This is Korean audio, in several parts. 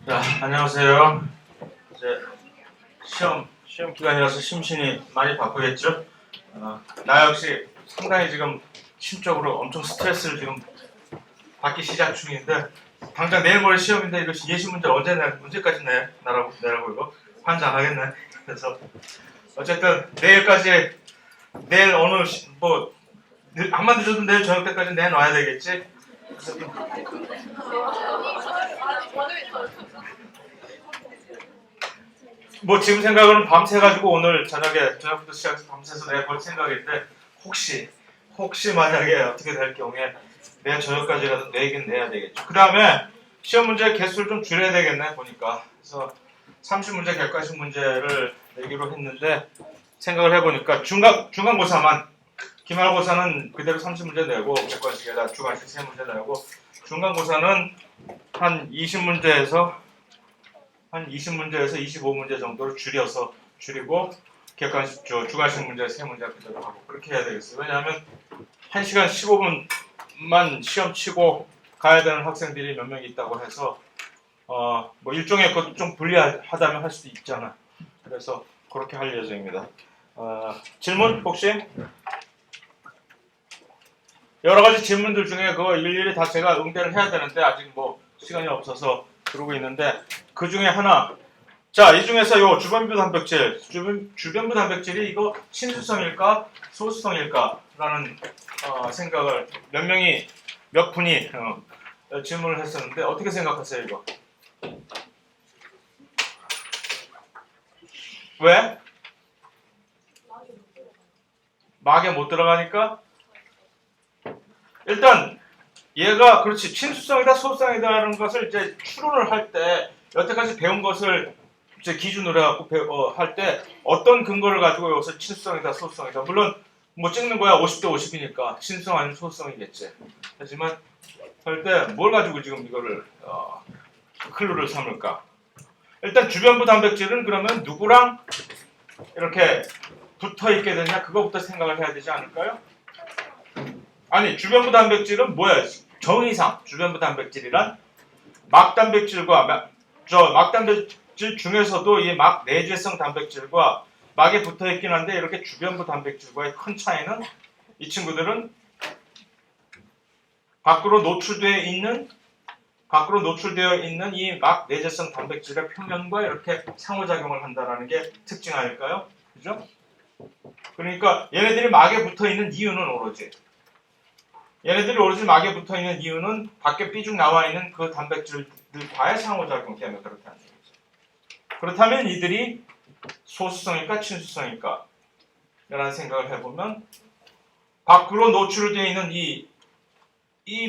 자, 안녕하세요. 이제 시험 기간이라서 심신이 많이 바쁘겠죠? 나 역시 상당히 지금 심적으로 엄청 스트레스를 지금 받기 시작 중인데, 당장 내일 모레 시험인데 이거 예시 문제 언제 문제까지 내라고 이거 환장하겠네. 그래서 어쨌든 내일 어느 안만 늦어도 내일 저녁 때까지 내놔야 되겠지. 뭐 지금 생각은 밤새가지고 오늘 저녁부터 시작해서 밤새서 내가 볼 생각인데, 혹시 만약에 어떻게 될 경우에 내일 저녁까지라도 내긴 내야 되겠죠. 그 다음에 시험 문제 개수를 좀 줄여야 되겠네 보니까. 그래서 30문제 객관식 문제를 내기로 했는데, 생각을 해보니까 중간고사만, 기말고사는 그대로 30문제 내고 객관식에다 주관식 3문제 내고, 중간고사는 한 20문제에서 25문제 정도를 줄이고 주관식 문제 3문제 그대로 하고 그렇게 해야 되겠어요. 왜냐하면 1시간 15분만 시험 치고 가야 되는 학생들이 몇 명 있다고 해서 뭐 일종의 것도 좀 불리하다면 할 수도 있잖아. 그래서 그렇게 할 예정입니다. 질문 혹시? 여러 가지 질문들 중에 그거 일일이 다 제가 응대를 해야 되는데 아직 뭐 시간이 없어서 그러고 있는데, 그 중에 하나, 자, 이 중에서 요 주변부 단백질이 이거 친수성일까 소수성일까라는 생각을 몇 분이 질문을 했었는데, 어떻게 생각하세요 이거? 왜? 막에 못 들어가니까? 일단 얘가 그렇지 친수성이다 소수성이다라는 것을 이제 추론을 할 때 여태까지 배운 것을 이제 기준으로 해갖고 할 때 어떤 근거를 가지고 여기서 친수성이다 소수성이다, 물론 뭐 찍는 거야 50대 50이니까 친수성 아니면 소수성이겠지. 하지만 할 때 뭘 가지고 지금 이거를 클루를 삼을까? 일단 주변부 단백질은 그러면 누구랑 이렇게 붙어 있게 되냐, 그거부터 생각을 해야 되지 않을까요? 아니, 주변부 단백질은 뭐야? 정의상 주변부 단백질이란 막단백질과 막단백질 중에서도 이 막 내재성 단백질과 막에 붙어 있긴 한데, 이렇게 주변부 단백질과의 큰 차이는 이 친구들은 밖으로 노출되어 있는 이 막 내재성 단백질의 표면과 이렇게 상호작용을 한다는 게 특징 아닐까요? 그죠? 그러니까 얘네들이 막에 붙어 있는 이유는 얘네들이 오로지 막에 붙어있는 이유는 밖에 삐죽 나와있는 그 단백질들과의 상호작용 때문에 그렇다는 얘기죠. 그렇다면 이들이 소수성일까 친수성일까? 라는 생각을 해보면, 밖으로 노출되어 있는 이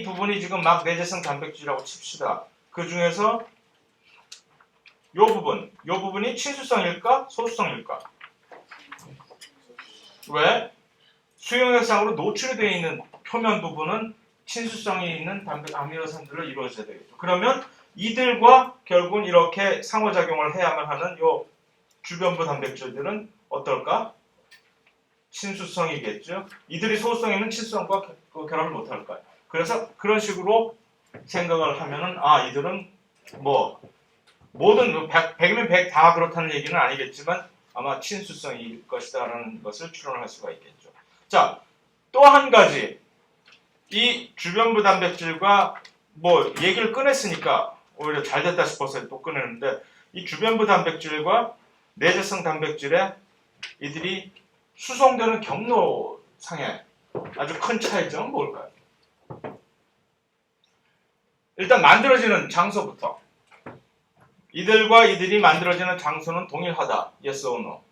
부분이 지금 막 내재성 단백질이라고 칩시다. 그 중에서 요 부분이 친수성일까 소수성일까? 왜? 수용액상으로 노출이 되어 있는 표면 부분은 친수성이 있는 아미노산들로 이루어져야 되겠죠. 그러면 이들과 결국은 이렇게 상호작용을 해야만 하는 요 주변부 단백질들은 어떨까? 친수성이겠죠. 이들이 소수성이면 친수성과 결합을 못할까요? 그래서 그런 식으로 생각을 하면은 이들은 뭐 모든 100이면 100 다 그렇다는 얘기는 아니겠지만 아마 친수성일 것이다라는 것을 추론할 수가 있겠죠. 자, 또 한 가지, 이 주변부 단백질과 뭐 얘기를 꺼냈으니까 오히려 잘 됐다 싶어서 또 꺼내는데, 이 주변부 단백질과 내재성 단백질에 이들이 수송되는 경로상에 아주 큰 차이점은 뭘까요? 일단 만들어지는 장소부터, 이들이 만들어지는 장소는 동일하다. Yes or no?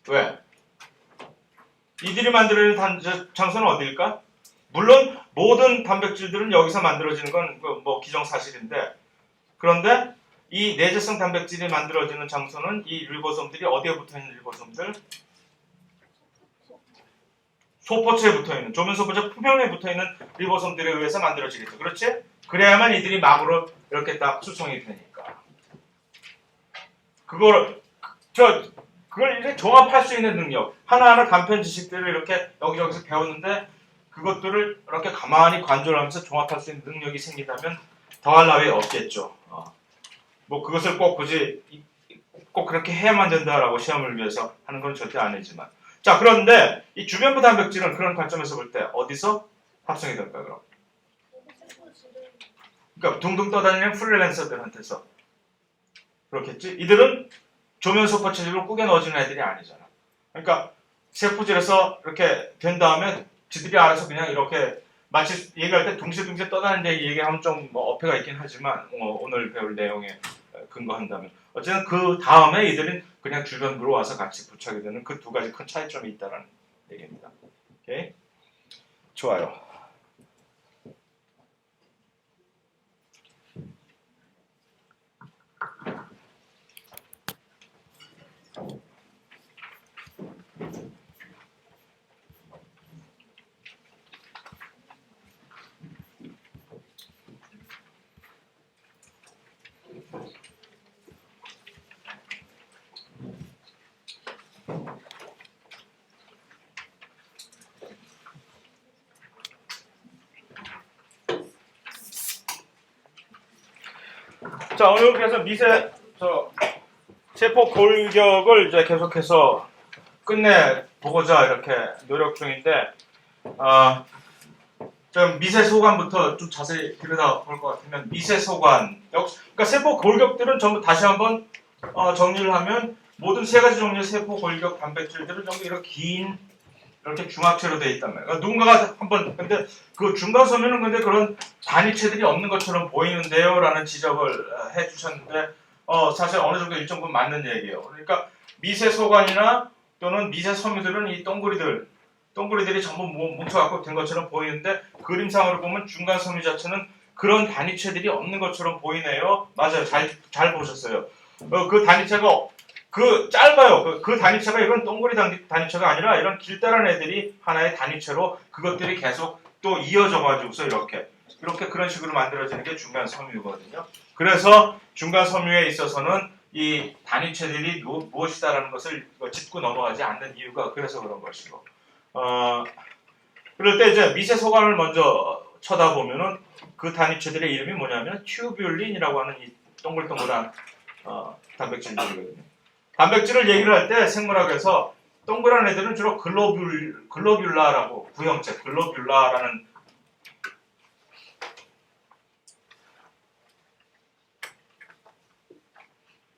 왜? 이들이 만들어지는 장소는 어디일까? 물론 모든 단백질들은 여기서 만들어지는 건 뭐 기정사실인데, 그런데 이 내재성 단백질이 만들어지는 장소는 이 리보솜들이 어디에 붙어있는 리보솜들? 소포체에 붙어있는, 조면소포체 표면에 붙어있는 리보솜들에 의해서 만들어지겠죠. 그렇지? 그래야만 이들이 막으로 이렇게 딱 수송이 되니까. 그걸 이제 종합할 수 있는 능력, 하나하나 간편 지식들을 이렇게 여기저기서 배웠는데, 그것들을 이렇게 가만히 관절하면서 종합할 수 있는 능력이 생기다면 더할 나위 없겠죠. 뭐 그것을 꼭 굳이 꼭 그렇게 해야만 된다라고 시험을 위해서 하는 건 절대 아니지만. 자, 그런데 이 주변부 단백질은 그런 관점에서 볼 때 어디서 합성이 될까요? 그럼? 그러니까 둥둥 떠다니는 프리랜서들한테서 그렇겠지? 이들은 조면소포 체질로 꾸겨 넣어지는 애들이 아니잖아. 그러니까 세포질에서 이렇게 된 다음에 지들이 알아서 그냥 이렇게 마치 얘기할 때 둥실둥실 떠다니는 얘기하면 좀 뭐 어폐가 있긴 하지만 오늘 배울 내용에 근거한다면 어쨌든 그 다음에 이들은 그냥 주변부로 와서 같이 부착이 되는 그 두 가지 큰 차이점이 있다는 얘기입니다. 오케이? 좋아요. 자, 오늘 그래서 세포 골격을 이제 계속해서 끝내 보고자 이렇게 노력 중인데, 좀 미세소관부터 좀 자세히 들여다볼 것 같으면 미세소관, 그러니까 세포 골격들은 전부 다시 한번 정리를 하면 모든 세 가지 종류의 세포 골격 단백질들은 전부 이렇게 긴 이렇게 중합체로 되어 있단 말이에요. 그러니까 누군가가 한번 근데 그 중간섬유는 근데 그런 단위체들이 없는 것처럼 보이는데요라는 지적을 해주셨는데 사실 어느 정도 일정 부분 맞는 얘기예요. 그러니까 미세소관이나 또는 미세섬유들은 이 동그리들이 전부 뭉쳐갖고 된 것처럼 보이는데 그림상으로 보면 중간섬유 자체는 그런 단위체들이 없는 것처럼 보이네요. 맞아요. 잘 보셨어요. 그 단위체가 짧아요. 그 단위체가 이런 동그리 단위체가 아니라 이런 길다란 애들이 하나의 단위체로 그것들이 계속 또 이어져가지고서 이렇게 그런 식으로 만들어지는 게 중간 섬유거든요. 그래서 중간 섬유에 있어서는 이 단위체들이 무엇이다라는 것을 짚고 넘어가지 않는 이유가 그래서 그런 것이고. 그럴 때 이제 미세 소관을 먼저 쳐다보면은 그 단위체들의 이름이 뭐냐면 튜뷸린이라고 하는 이 동글동글한 단백질들이거든요. 단백질을 얘기를 할 때 생물학에서 동그란 애들은 주로 글로뷸라라고 구형체 글로뷸라라는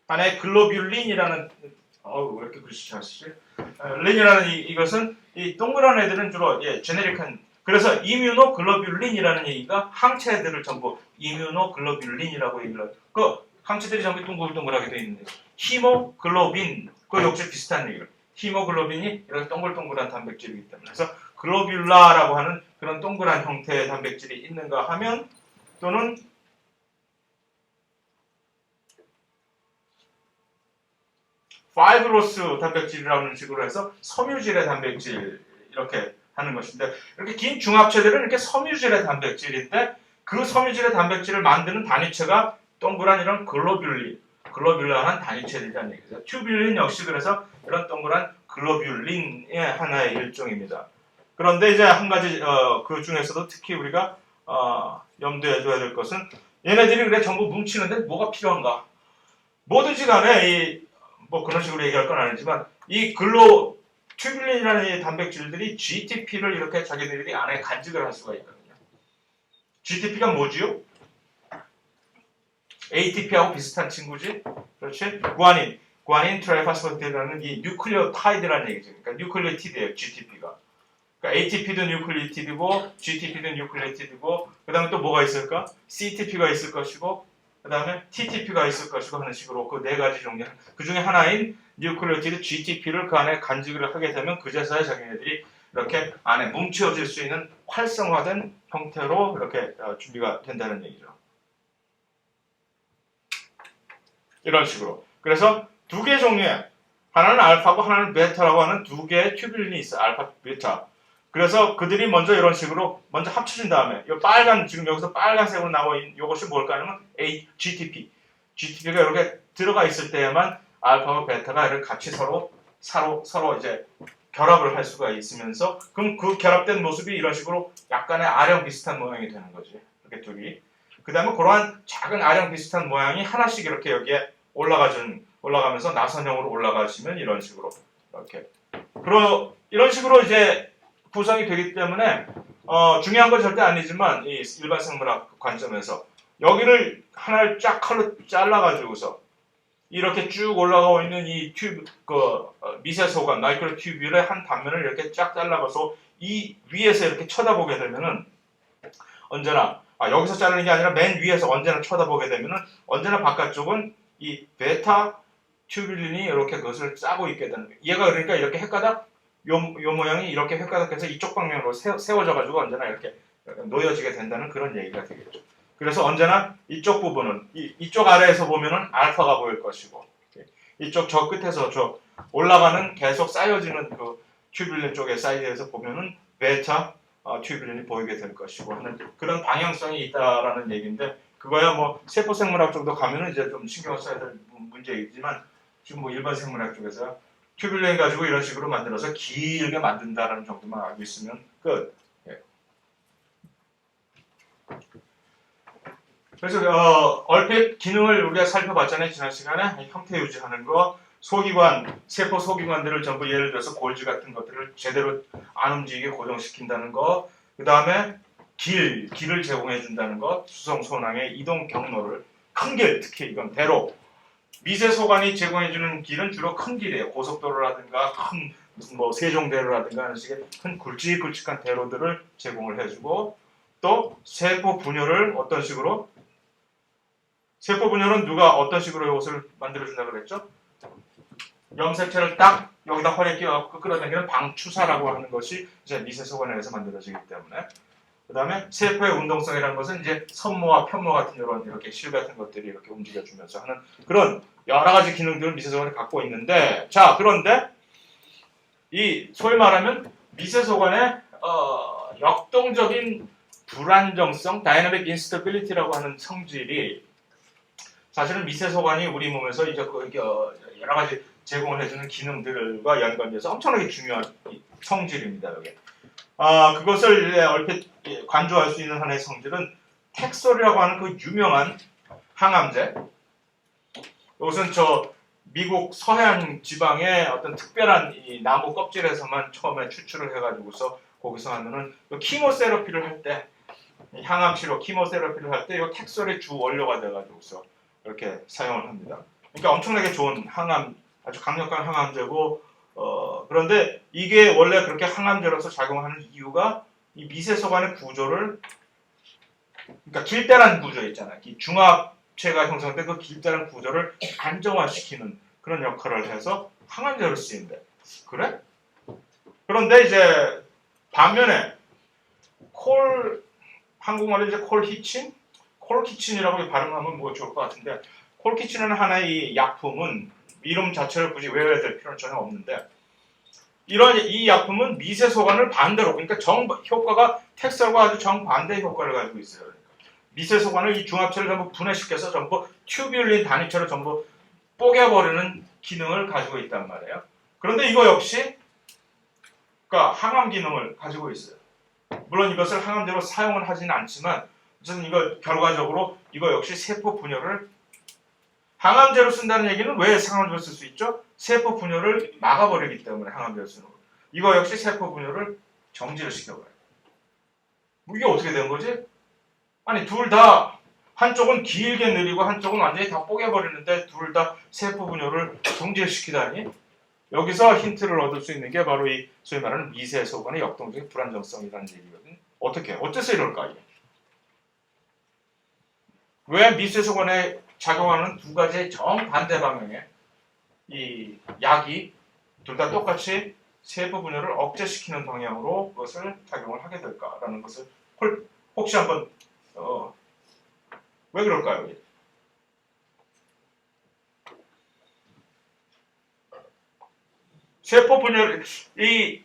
하나의 글로뷸린이라는 왜 이렇게 글씨 잘 쓰지? 린이라는 이것은 이 동그란 애들은 주로 제네릭한 그래서 이뮤노글로뷸린이라는 얘기가 항체들을 전부 이뮤노글로뷸린이라고 얘기를 해요. 그 항체들이 전부 동글동글하게 되어 있는데 히모글로빈 그 역시 비슷한 얘기를 히모글로빈이 이렇게 동글동글한 단백질이기 때문에 그래서 글로뷸라라고 하는 그런 동그란 형태의 단백질이 있는가 하면 또는 파이브로스 단백질이라는 식으로 해서 섬유질의 단백질 이렇게 하는 것인데 이렇게 긴 중합체들은 이렇게 섬유질의 단백질인데 그 섬유질의 단백질을 만드는 단위체가 동그란 이런 글로뷸라한 단위체들이라는 얘기죠. 튜뷸린 역시 그래서 이런 동그란 글로뷸린의 하나의 일종입니다. 그런데 이제 한 가지 그 중에서도 특히 우리가 염두에 둬야 될 것은 얘네들이 그래 전부 뭉치는데 뭐가 필요한가? 뭐든지 간에 뭐 그런 식으로 얘기할 건 아니지만 이 튜뷸린이라는 이 단백질들이 GTP를 이렇게 자기들이 안에 간직을 할 수가 있거든요. GTP가 뭐지요? ATP하고 비슷한 친구지? 그렇지? 구아닌 트라이파스포티드라는 이 뉴클리오타이드라는 얘기죠. 그러니까 뉴클리오티드예요, GTP가. 그러니까 ATP도 뉴클리오티드고 GTP도 뉴클리오티드고 그다음에 또 뭐가 있을까? CTP가 있을 것이고 그 다음에 TTP가 있을 것이고 하는 식으로 그 네 가지 종류 그 중에 하나인 뉴클리오티드 GTP를 그 안에 간직을 하게 되면 그제서야 자기네들이 이렇게 안에 뭉쳐질 수 있는 활성화된 형태로 이렇게 준비가 된다는 얘기죠. 이런 식으로. 그래서 두 개 종류의 하나는 알파고 하나는 베타라고 하는 두 개의 튜뷸린이 있어요. 알파, 베타. 그래서 그들이 먼저 이런 식으로 먼저 합쳐진 다음에 이 빨간 지금 여기서 빨간색으로 나와 있는 이것이 뭘까 하면 GTP. GTP가 이렇게 들어가 있을 때에만 알파와 베타가 이렇게 같이 서로 이제 결합을 할 수가 있으면서 그럼 그 결합된 모습이 이런 식으로 약간의 아령 비슷한 모양이 되는 거지. 이렇게 둘이. 그 다음에 그러한 작은 아령 비슷한 모양이 하나씩 이렇게 여기에 올라가면서 나선형으로 올라가시면 이런 식으로 이렇게. 이런 식으로 이제 구성이 되기 때문에 중요한 건 절대 아니지만 이 일반 생물학 관점에서 여기를 하나를 쫙 칼로 잘라가지고서 이렇게 쭉 올라가고 있는 이 튜브, 미세소관, 마이크로 튜뷸의 한 단면을 이렇게 쫙 잘라서 이 위에서 이렇게 쳐다보게 되면은 언제나, 여기서 자르는 게 아니라 맨 위에서 언제나 쳐다보게 되면은 언제나 바깥쪽은 이 베타 튜뷸린이 이렇게 그것을 짜고 있게 되는 거예요. 얘가 그러니까 이렇게 헷가닥, 요 모양이 이렇게 헷가닥해서 이쪽 방향으로 세워져가지고 언제나 이렇게 놓여지게 된다는 그런 얘기가 되겠죠. 그래서 언제나 이쪽 부분은 이쪽 아래에서 보면은 알파가 보일 것이고 이쪽 저 끝에서 저 올라가는 계속 쌓여지는 그 튜뷸린 쪽의 사이드에서 보면은 베타 튜뷸린이 보이게 될 것이고 하는 그런 방향성이 있다라는 얘기인데 그거야 뭐 세포 생물학 정도 가면은 이제 좀 신경을 써야 될 문제이지만 지금 뭐 일반 생물학 쪽에서 튜뷸린 가지고 이런 식으로 만들어서 길게 만든다라는 정도만 알고 있으면 끝. 그래서 얼핏 기능을 우리가 살펴봤잖아요. 지난 시간에 형태 유지하는 거, 소기관, 세포 소기관들을 전부 예를 들어서 골지 같은 것들을 제대로 안 움직이게 고정시킨다는 거, 그 다음에 길을 제공해 준다는 것, 수성 소낭의 이동 경로를 큰 길, 특히 이건 대로 미세 소관이 제공해 주는 길은 주로 큰 길이에요. 고속도로라든가 큰 무슨 뭐 세종대로라든가 하는 식의 큰 굵직굵직한 대로들을 제공을 해주고 또 세포 분열을 어떤 식으로 세포 분열은 누가 어떤 식으로 이것을 만들어준다고 그랬죠? 염색체를 딱 여기다 허리에 끼워갖고 끌어당기는 방추사라고 하는 것이 이제 미세소관에서 만들어지기 때문에 그 다음에 세포의 운동성이라는 것은 이제 선모와 편모 같은 이렇게 실 같은 것들이 이렇게 움직여주면서 하는 그런 여러 가지 기능들을 미세소관이 갖고 있는데 자 그런데 이 소위 말하면 미세소관의 역동적인 불안정성, 다이나믹 인스터빌리티라고 하는 성질이 사실은 미세소관이 우리 몸에서 이제 여러 가지 제공을 해주는 기능들과 연관돼서 엄청나게 중요한 성질입니다. 여기. 그것을 얼핏 관조할 수 있는 하나의 성질은 텍솔이라고 하는 그 유명한 항암제. 이것은 저 미국 서해안 지방의 어떤 특별한 이 나무 껍질에서만 처음에 추출을 해가지고서 거기서 하면은 키모세라피를 할 때 항암 치료 키모세라피를 할 때 이 텍솔이 주 원료가 돼가지고서 이렇게 사용을 합니다. 그러니까 엄청나게 좋은 아주 강력한 항암제고 그런데 이게 원래 그렇게 항암제로서 작용하는 이유가 이 미세소관의 구조를 그러니까 길다란 구조 있잖아요. 이 중합체가 형성된 그 길다란 구조를 안정화시키는 그런 역할을 해서 항암제로 쓰인대. 그래? 그런데 이제 반면에 한국말로 이제 콜키친이라고 발음하면 뭐 좋을 것 같은데 콜키친이라는 하나의 이 약품은 이름 자체를 굳이 외워야 될 필요는 전혀 없는데 이 약품은 미세소관을 반대로 그러니까 효과가 텍솔과 아주 정반대의 효과를 가지고 있어요. 그러니까 미세소관을 이 중합체를 전부 분해시켜서 전부 튜뷸린 단위체로 전부 뽀개버리는 기능을 가지고 있단 말이에요. 그런데 이거 역시 그러니까 항암 기능을 가지고 있어요. 물론 이것을 항암제로 사용을 하지는 않지만 어쨌든 이거 결과적으로 이거 역시 세포 분열을 항암제로 쓴다는 얘기는 왜 항암제로 쓸 수 있죠? 세포 분열을 막아버리기 때문에 항암제로 쓰는 거예요. 이거 역시 세포 분열을 정지를 시켜버려요. 이게 어떻게 된 거지? 아니 둘 다 한쪽은 길게 느리고 한쪽은 완전히 다 뽀개버리는데 둘 다 세포 분열을 정지시키다니 여기서 힌트를 얻을 수 있는 게 바로 이 소위 말하는 미세소관의 역동적인 불안정성이라는 얘기거든요. 어째서 이럴까? 왜 미세소관에 작용하는 두 가지의 정반대 방향의 이 약이 둘 다 똑같이 세포 분열을 억제시키는 방향으로 그것을 작용을 하게 될까라는 것을 혹시 한번 왜 그럴까요? 세포 분열 이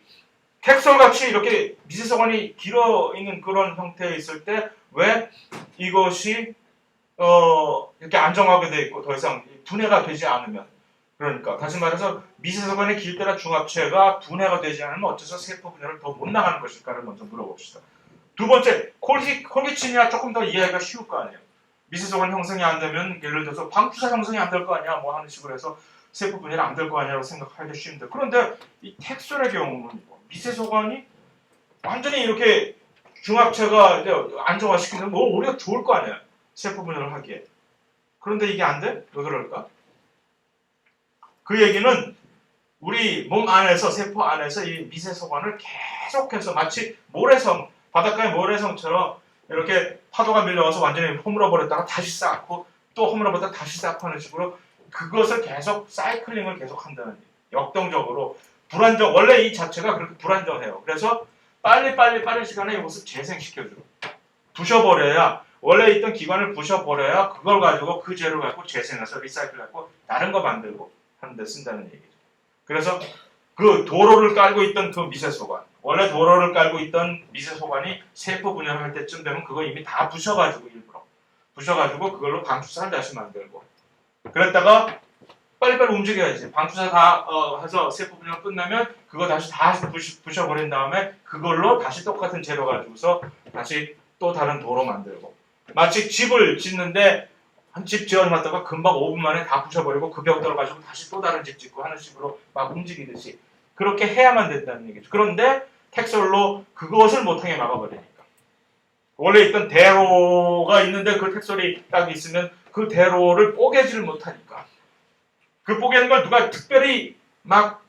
텍솔같이 이렇게 미세소관이 길어 있는 그런 형태에 있을 때 왜 이것이 이렇게 안정하게 돼 있고 더 이상 분해가 되지 않으면 그러니까 다시 말해서 미세소관의 길들한 중합체가 분해가 되지 않으면 어째서 세포 분열을 더 못 나가는 것일까를 먼저 물어봅시다. 두 번째, 콜기침이야 조금 더 이해가 쉬울 거 아니에요. 미세소관 형성이 안 되면 예를 들어서 방추사 형성이 안 될 거 아니야 뭐 하는 식으로 해서 세포 분열이 안 될 거 아니라고 생각하기 쉬운데, 그런데 이 텍솔의 경우는 미세소관이 완전히 이렇게 중합체가 이제 안정화시키면 뭐 우리가 좋을 거 아니야 세포 분열을 하기에. 그런데 이게 안 돼? 왜 그럴까? 그 얘기는 우리 몸 안에서, 세포 안에서 이 미세소관을 계속해서 마치 모래성, 바닷가의 모래성처럼 이렇게 파도가 밀려와서 완전히 허물어 버렸다가 다시 쌓고 또 허물어 버렸다가 다시 쌓고 하는 식으로 그것을 계속 사이클링을 계속 한다는 얘기예요. 역동적으로 불안정, 원래 이 자체가 그렇게 불안정해요. 그래서 빠른 시간에 이것을 재생시켜줘요. 부셔버려야, 원래 있던 기관을 부셔버려야 그걸 가지고 그 재료를 갖고 재생해서 리사이클하고 다른 거 만들고 하는 데 쓴다는 얘기죠. 그래서 그 도로를 깔고 있던 그 미세소관, 원래 도로를 깔고 있던 미세소관이 세포 분열을 할 때쯤 되면 그거 이미 다 부셔가지고 일부러 부셔가지고 그걸로 방추사를 다시 만들고, 그랬다가 빨리빨리 움직여야지. 방추사 다 해서 세포 분열 끝나면 그거 다시 다 부셔버린 다음에 그걸로 다시 똑같은 재료 가지고서 다시 또 다른 도로 만들고, 마치 집을 짓는데 한 집 지어놨다가 금방 5분 만에 다 부셔버리고 그 벽돌을 가지고 다시 또 다른 집 짓고 하는 식으로 막 움직이듯이 그렇게 해야만 된다는 얘기죠. 그런데 텍솔로 그것을 못하게 막아버리니까, 원래 있던 대로가 있는데 그 텍솔이 딱 있으면 그 대로를 뽀개지를 못하니까, 그 뽀개는 걸 누가 특별히 막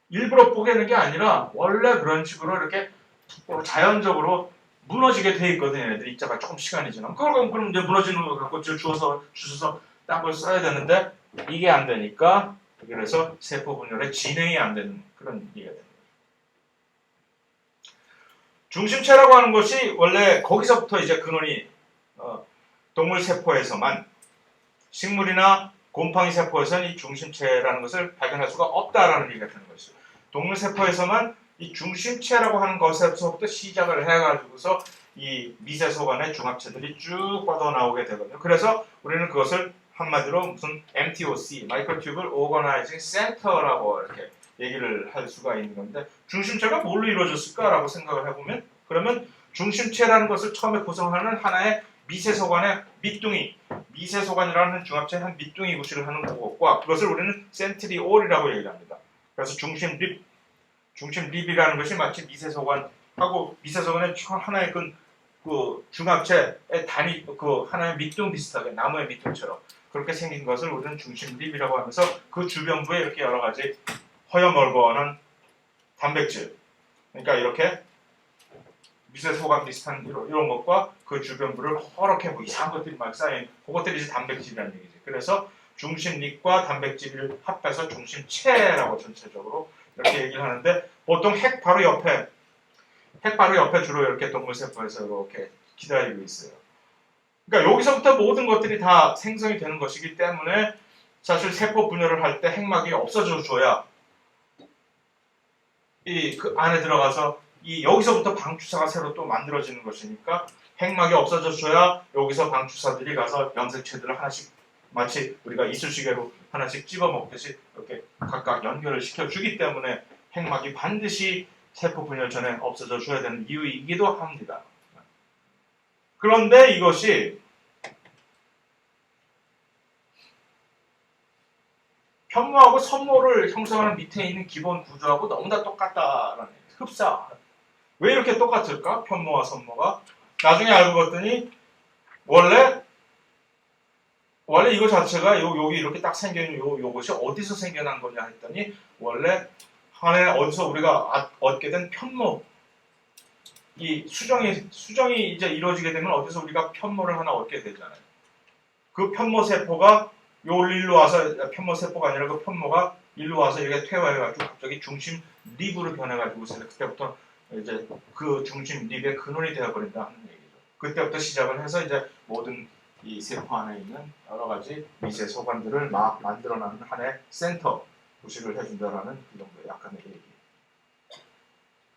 일부러 뽀개는 게 아니라 원래 그런 식으로 이렇게 자연적으로 무너지게 돼 있거든요. 얘네들 입자가 조금 시간이 지나면 그럼 이제 무너지는 거 갖고 주워서 딴 걸 써야 되는데 이게 안 되니까, 그래서 세포 분열의 진행이 안 되는 그런 얘기가 됩니다. 중심체라고 하는 것이 원래 거기서부터 이제 근원이 동물 세포에서만, 식물이나 곰팡이 세포에서는 이 중심체라는 것을 발견할 수가 없다라는 얘기가 되는 것이죠. 동물 세포에서만 이 중심체라고 하는 것에서부터 시작을 해가지고서 이 미세소관의 중합체들이 쭉 뻗어나오게 되거든요. 그래서 우리는 그것을 한마디로 무슨 MTOC, Microtubule Organizing Center라고 이렇게 얘기를 할 수가 있는 건데, 중심체가 뭘로 이루어졌을까라고 생각을 해보면, 그러면 중심체라는 것을 처음에 구성하는 하나의 미세소관의 밑둥이, 미세소관이라는 중합체의 한 밑둥이 구실을 하는 것과 그것을 우리는 센트리올이라고 얘기를 합니다. 그래서 중심립이라는 것이 마치 미세소관하고 미세소관의 하나의 그 중합체의 단위, 그 하나의 밑둥 비슷하게 나무의 밑둥처럼 그렇게 생긴 것을 우리는 중심립이라고 하면서 그 주변부에 이렇게 여러 가지 허여멀건한 단백질, 그러니까 이렇게 미세소관 비슷한 이런 것과 그 주변부를 허렇게 뭐 이상한 것들이 막 쌓인 그것들이 이제 단백질이라는 얘기지. 그래서 중심립과 단백질을 합해서 중심체라고 전체적으로 이렇게 얘기를 하는데, 보통 핵 바로 옆에 주로 이렇게 동물세포에서 이렇게 기다리고 있어요. 그러니까 여기서부터 모든 것들이 다 생성이 되는 것이기 때문에 사실 세포 분열을 할 때 핵막이 없어져 줘야 이 그 안에 들어가서 여기서부터 방추사가 새로 또 만들어지는 것이니까, 핵막이 없어져 줘야 여기서 방추사들이 가서 염색체들을 하나씩 마치 우리가 이쑤시개로 하나씩 집어 먹듯이 이렇게 각각 연결을 시켜주기 때문에 핵막이 반드시 세포 분열 전에 없어져 줘야 되는 이유이기도 합니다. 그런데 이것이 편모하고 선모를 형성하는 밑에 있는 기본 구조하고 너무 다 똑같다라는 얘기예요. 흡사. 왜 이렇게 똑같을까? 편모와 선모가. 나중에 알고 봤더니 원래 이거 자체가 여기 이렇게 딱 생겨있는 요것이 어디서 생겨난 거냐 했더니, 원래 하나의 어디서 우리가 얻게 된 편모, 이 수정이 이제 이루어지게 되면 어디서 우리가 편모를 하나 얻게 되잖아요. 그 편모 세포가 일로 와서, 편모 세포가 아니라 그 편모가 일로 와서 이렇게 퇴화해가지고 갑자기 중심 립으로 변해가지고 그때부터 이제 그 중심 립의 근원이 되어버린다 하는 얘기죠. 그때부터 시작을 해서 이제 모든 이 세포 안에 있는 여러 가지 미세 소관들을 막 만들어내는 하나의 센터 구실을 해준다라는 그 정도의 약간의 얘기.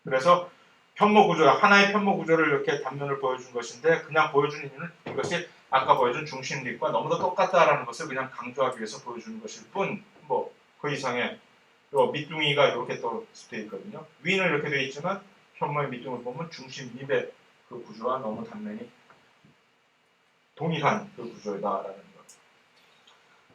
그래서 편모 구조, 하나의 편모 구조를 이렇게 단면을 보여준 것인데, 그냥 보여준 이유는 이것이 아까 보여준 중심립과 너무도 똑같다라는 것을 그냥 강조하기 위해서 보여주는 것일 뿐, 뭐 그 이상의 요 밑둥이가 이렇게 또 되어 있거든요. 위는 이렇게 되어 있지만 현모의 밑둥을 보면 중심 밑에 그 구조와 너무 단면이 동일한 그 구조다라는 거.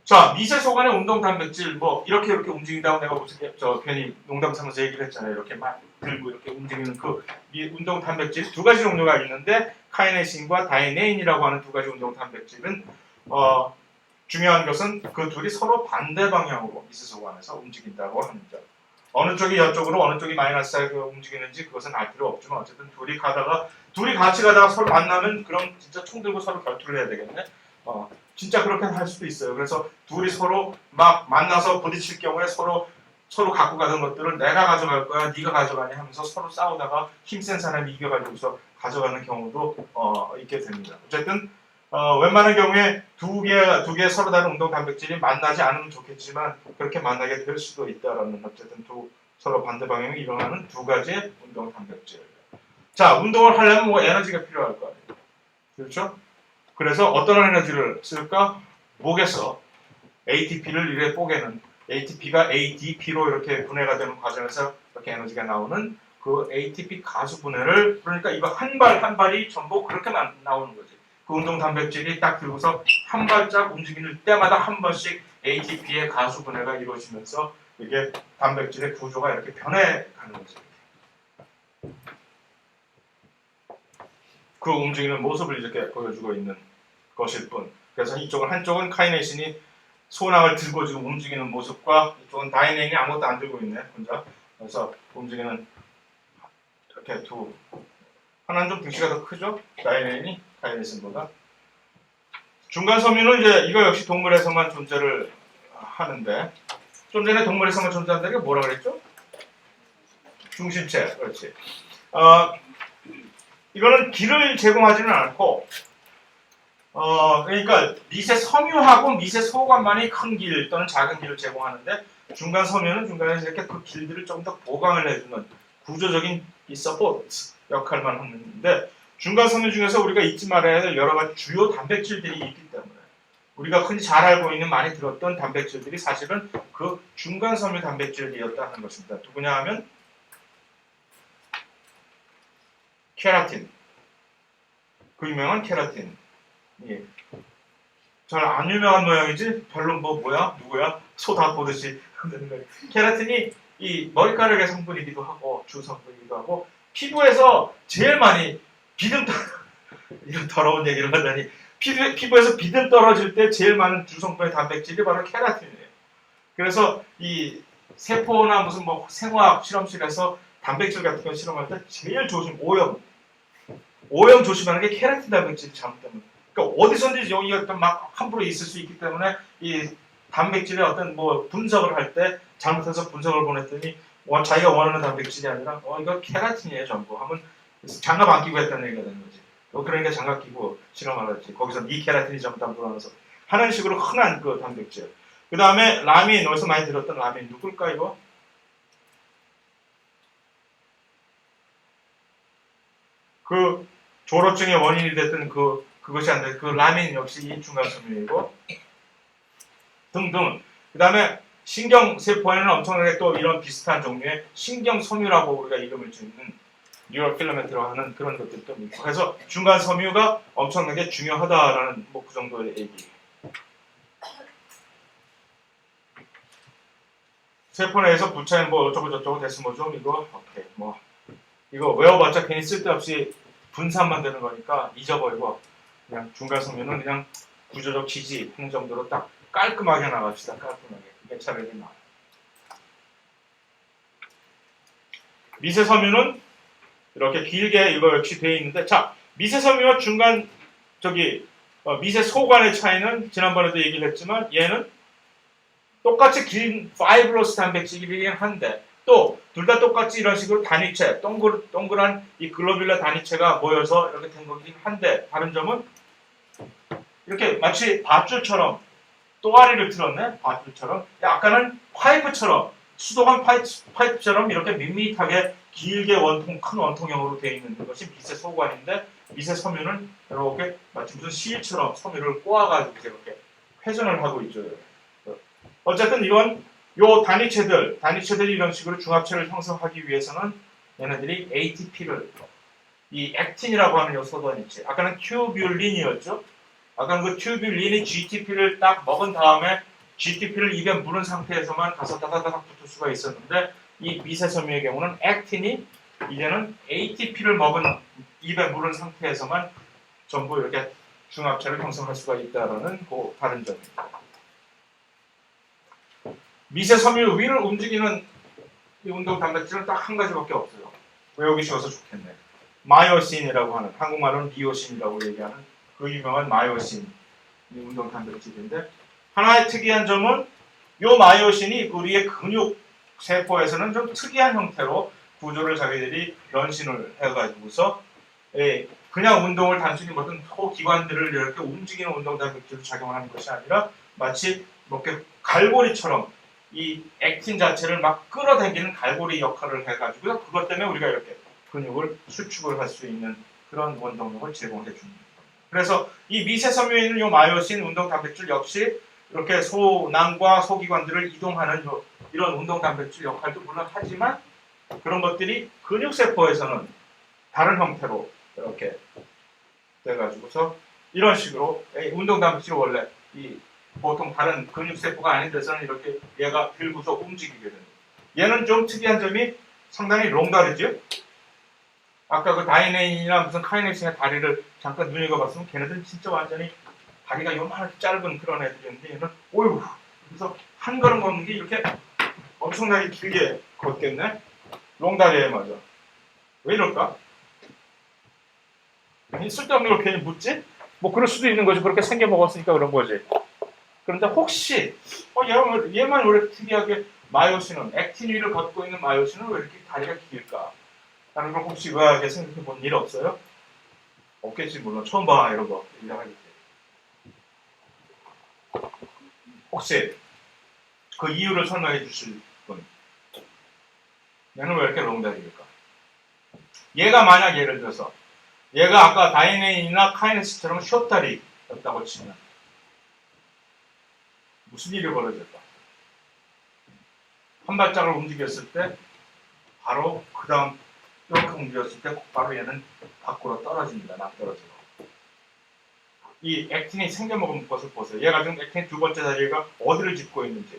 자, 미세 소관의 운동 단백질 뭐 이렇게 움직인다고 내가 무슨 괜히 농담 삼아서 얘기를 했잖아요. 이렇게 막 들고 이렇게 움직이는 그 운동 단백질 두 가지 종류가 있는데 카이네신과 다이네인이라고 하는 두 가지 운동 단백질은 중요한 것은 그 둘이 서로 반대 방향으로 미세 소관에서 움직인다고 합니다. 어느 쪽이 이쪽으로 어느 쪽이 마이너스 사이드로 움직이는지 그것은 알 필요 없지만 어쨌든 둘이 같이 가다가 서로 만나면 그럼 진짜 총 들고 서로 결투를 해야 되겠네. 진짜 그렇게 할 수도 있어요. 그래서 둘이 서로 막 만나서 부딪힐 경우에 서로 갖고 가던 것들을 내가 가져갈 거야, 네가 가져가냐 하면서 서로 싸우다가 힘센 사람이 이겨가지고서 가져가는 경우도 있게 됩니다. 어쨌든 웬만한 경우에 두 개 서로 다른 운동 단백질이 만나지 않으면 좋겠지만 그렇게 만나게 될 수도 있다라는 어쨌든 서로 반대 방향으로 일어나는 두 가지의 운동 단백질. 자, 운동을 하려면 뭐 에너지가 필요할 거 아니에요. 그렇죠? 그래서 어떤 에너지를 쓸까? 목에서 ATP를 이렇게 뽀개는 ATP가 ADP로 이렇게 분해가 되는 과정에서 이렇게 에너지가 나오는 그 ATP 가수 분해를 그러니까 이거 한 발이 전부 그렇게 나오는 거지. 그 운동 단백질이 딱 들고서 한 발짝 움직이는 때마다 한 번씩 ATP의 가수 분해가 이루어지면서 이게 단백질의 구조가 이렇게 변해가는 거죠. 그 움직이는 모습을 이렇게 보여주고 있는 것일 뿐. 그래서 한쪽은 카이네신이 소낙을 들고 지금 움직이는 모습과 이쪽은 다이네인이 아무것도 안 들고 있네 혼자. 그래서 움직이는 이렇게 하나는 좀 덩치가 더 크죠? 다이네인이 카이네신보다. 중간 섬유는 이제 이거 역시 동물에서만 존재를 하는데 좀 전에 동물에서만 존재한다는 게 뭐라 그랬죠? 중심체, 그렇지. 이거는 길을 제공하지는 않고 그러니까 미세 섬유하고 미세 소관만이 큰 길 또는 작은 길을 제공하는데 중간 섬유는 중간에서 이렇게 그 길들을 좀 더 보강을 해주는 구조적인 이 서포트 역할만 하는데 중간 섬유 중에서 우리가 잊지 말아야 될 여러 가지 주요 단백질들이 있기 때문에 우리가 흔히 잘 알고 있는 많이 들었던 단백질들이 사실은 그 중간 섬유 단백질이었다는 것입니다. 누구냐 하면 케라틴. 그 유명한 케라틴. 예. 잘 안 유명한 모양이지 별로 누구야? 소 다 보듯이 케라틴이 이 머리카락의 성분이기도 하고 주 성분이기도 하고 피부에서 제일 많이 이런 더러운 얘기를 하다니 피부에서 비듬 떨어질 때 제일 많은 주 성분의 단백질이 바로 케라틴이에요. 그래서 이 세포나 무슨 생화학 실험실에서 단백질 같은 거 실험할 때 제일 오염 조심하는 게 케라틴 단백질이 잘못되면. 그러니까 어디서든지 여기가 막 함부로 있을 수 있기 때문에 이 단백질의 어떤 분석을 할 때 잘못해서 분석을 보냈더니 자기가 원하는 단백질이 아니라 이거 케라틴이에요 전부 하면 장갑 안 끼고 했다는 얘기가 되는 거지. 그러니까 장갑 끼고 실험을 하지. 거기서 이 케라틴이 잘못하면서 하는 식으로 흔한 그 단백질. 그 다음에 라민, 어디서 많이 들었던 라민 누굴까 이거? 그 졸업증의 원인이 됐던 그것이 안 돼. 그 라민 역시 이 중간 섬유이고 등등. 그 다음에 신경세포에는 엄청나게 또 이런 비슷한 종류의 신경섬유라고 우리가 이름을 짓는 뉴럴 필라멘트라고 하는 그런 것들도 있고. 그래서 중간 섬유가 엄청나게 중요하다라는 그 정도의 얘기. 세포 내에서 부차인 어쩌고저쩌고 데스모좀 이거 오케이 이거 외워봤자 괜히 쓸데없이 분산만 되는 거니까 잊어버리고 그냥 중간 섬유는 그냥 구조적 지지 하는 정도로 딱 깔끔하게 나갑시다. 깔끔하게. 이게 차라리 나아요. 미세 섬유는 이렇게 길게 이거 역시 되어 있는데 자 미세 섬유와 중간 미세 소관의 차이는 지난번에도 얘기를 했지만 얘는 똑같이 긴 파이브로스 단백질이긴 한데 또 둘 다 똑같이 이런 식으로 단위체 동그란 이 글로뷸러 단위체가 모여서 이렇게 된 거긴 한데 다른 점은 이렇게 마치 밧줄처럼 또아리를 틀었네. 밧줄처럼 아까는 파이프처럼 수도관 파이프처럼 이렇게 밋밋하게 길게 큰 원통형으로 되어 있는 것이 미세 소관인데 미세 섬유는 이렇게 마치 무슨 실처럼 섬유를 꼬아가지고 이렇게 회전을 하고 있죠. 어쨌든 이건 요 단위체들이 이런 식으로 중합체를 형성하기 위해서는 얘네들이 ATP를 이 액틴이라고 하는 요소가 있지. 아까는 튜뷸린이었죠. 아까는 그 튜뷸린이 GTP를 딱 먹은 다음에 GTP를 입에 물은 상태에서만 가서 다다다닥 붙을 수가 있었는데 이 미세섬유의 경우는 액틴이 이제는 ATP를 먹은 입에 물은 상태에서만 전부 이렇게 중합체를 형성할 수가 있다는 그 다른 점입니다. 미세섬유 위를 움직이는 이 운동 단백질은 딱 한 가지밖에 없어요. 외우기 쉬워서 좋겠네. 마이오신이라고 하는, 한국말로는 미오신이라고 얘기하는 그 유명한 마이오신 이 운동 단백질인데, 하나의 특이한 점은 이 마이오신이 우리의 근육 세포에서는 좀 특이한 형태로 구조를 자기들이 변신을 해가지고서 그냥 운동을 단순히 모든 소기관들을 이렇게 움직이는 운동 단백질로 작용하는 것이 아니라 마치 이렇게 갈고리처럼 이 액틴 자체를 막 끌어당기는 갈고리 역할을 해가지고 그것 때문에 우리가 이렇게 근육을 수축을 할 수 있는 그런 원동력을 제공해 줍니다. 그래서 이 미세섬유에 있는 이 마이오신 운동 단백질 역시 이렇게 소낭과 소기관들을 이동하는 이런 운동 단백질 역할도 물론 하지만 그런 것들이 근육세포에서는 다른 형태로 이렇게 돼가지고서 이런 식으로 운동 단백질이 원래 이 보통 다른 근육세포가 아닌 데서는 이렇게 얘가 들고서 움직이게 됩니다. 얘는 좀 특이한 점이 상당히 롱다리죠. 아까 그 다이네인이나 무슨 카이넥슨의 다리를 잠깐 눈여겨봤으면 걔네들은 진짜 완전히 다리가 요만하게 짧은 그런 애들이었는데 얘는 오유 그래서 한 걸음 걷는 게 이렇게 엄청나게 길게 걷겠네. 롱다리에 맞아. 왜 이럴까? 쓸데없는 걸 괜히 묻지? 뭐 그럴 수도 있는 거지. 그렇게 생겨 먹었으니까 그런 거지. 그런데 혹시 얘만 왜 이렇게 특이하게 마이오신은 액틴 위를 걷고 있는 마이오신은 왜 이렇게 다리가 길까? 라는 걸 혹시 의아하게 생각해 본 일 없어요? 없겠지 물론 처음 봐 이런 거 얘기하겠지. 혹시 그 이유를 설명해 주실 분? 얘는 왜 이렇게 롱다리일까? 얘가 만약 예를 들어서 얘가 아까 다이네인이나 카이네스처럼 숏다리였다고 치면 무슨 일이 벌어질까? 한 발짝을 움직였을 때 바로 그 다음 이렇게 움직였을 때 바로 얘는 밖으로 떨어집니다. 낭떨어지고. 이 액틴이 생겨먹은 것을 보세요. 얘가 지금 액틴의 두 번째 다리가 어디를 짚고 있는지.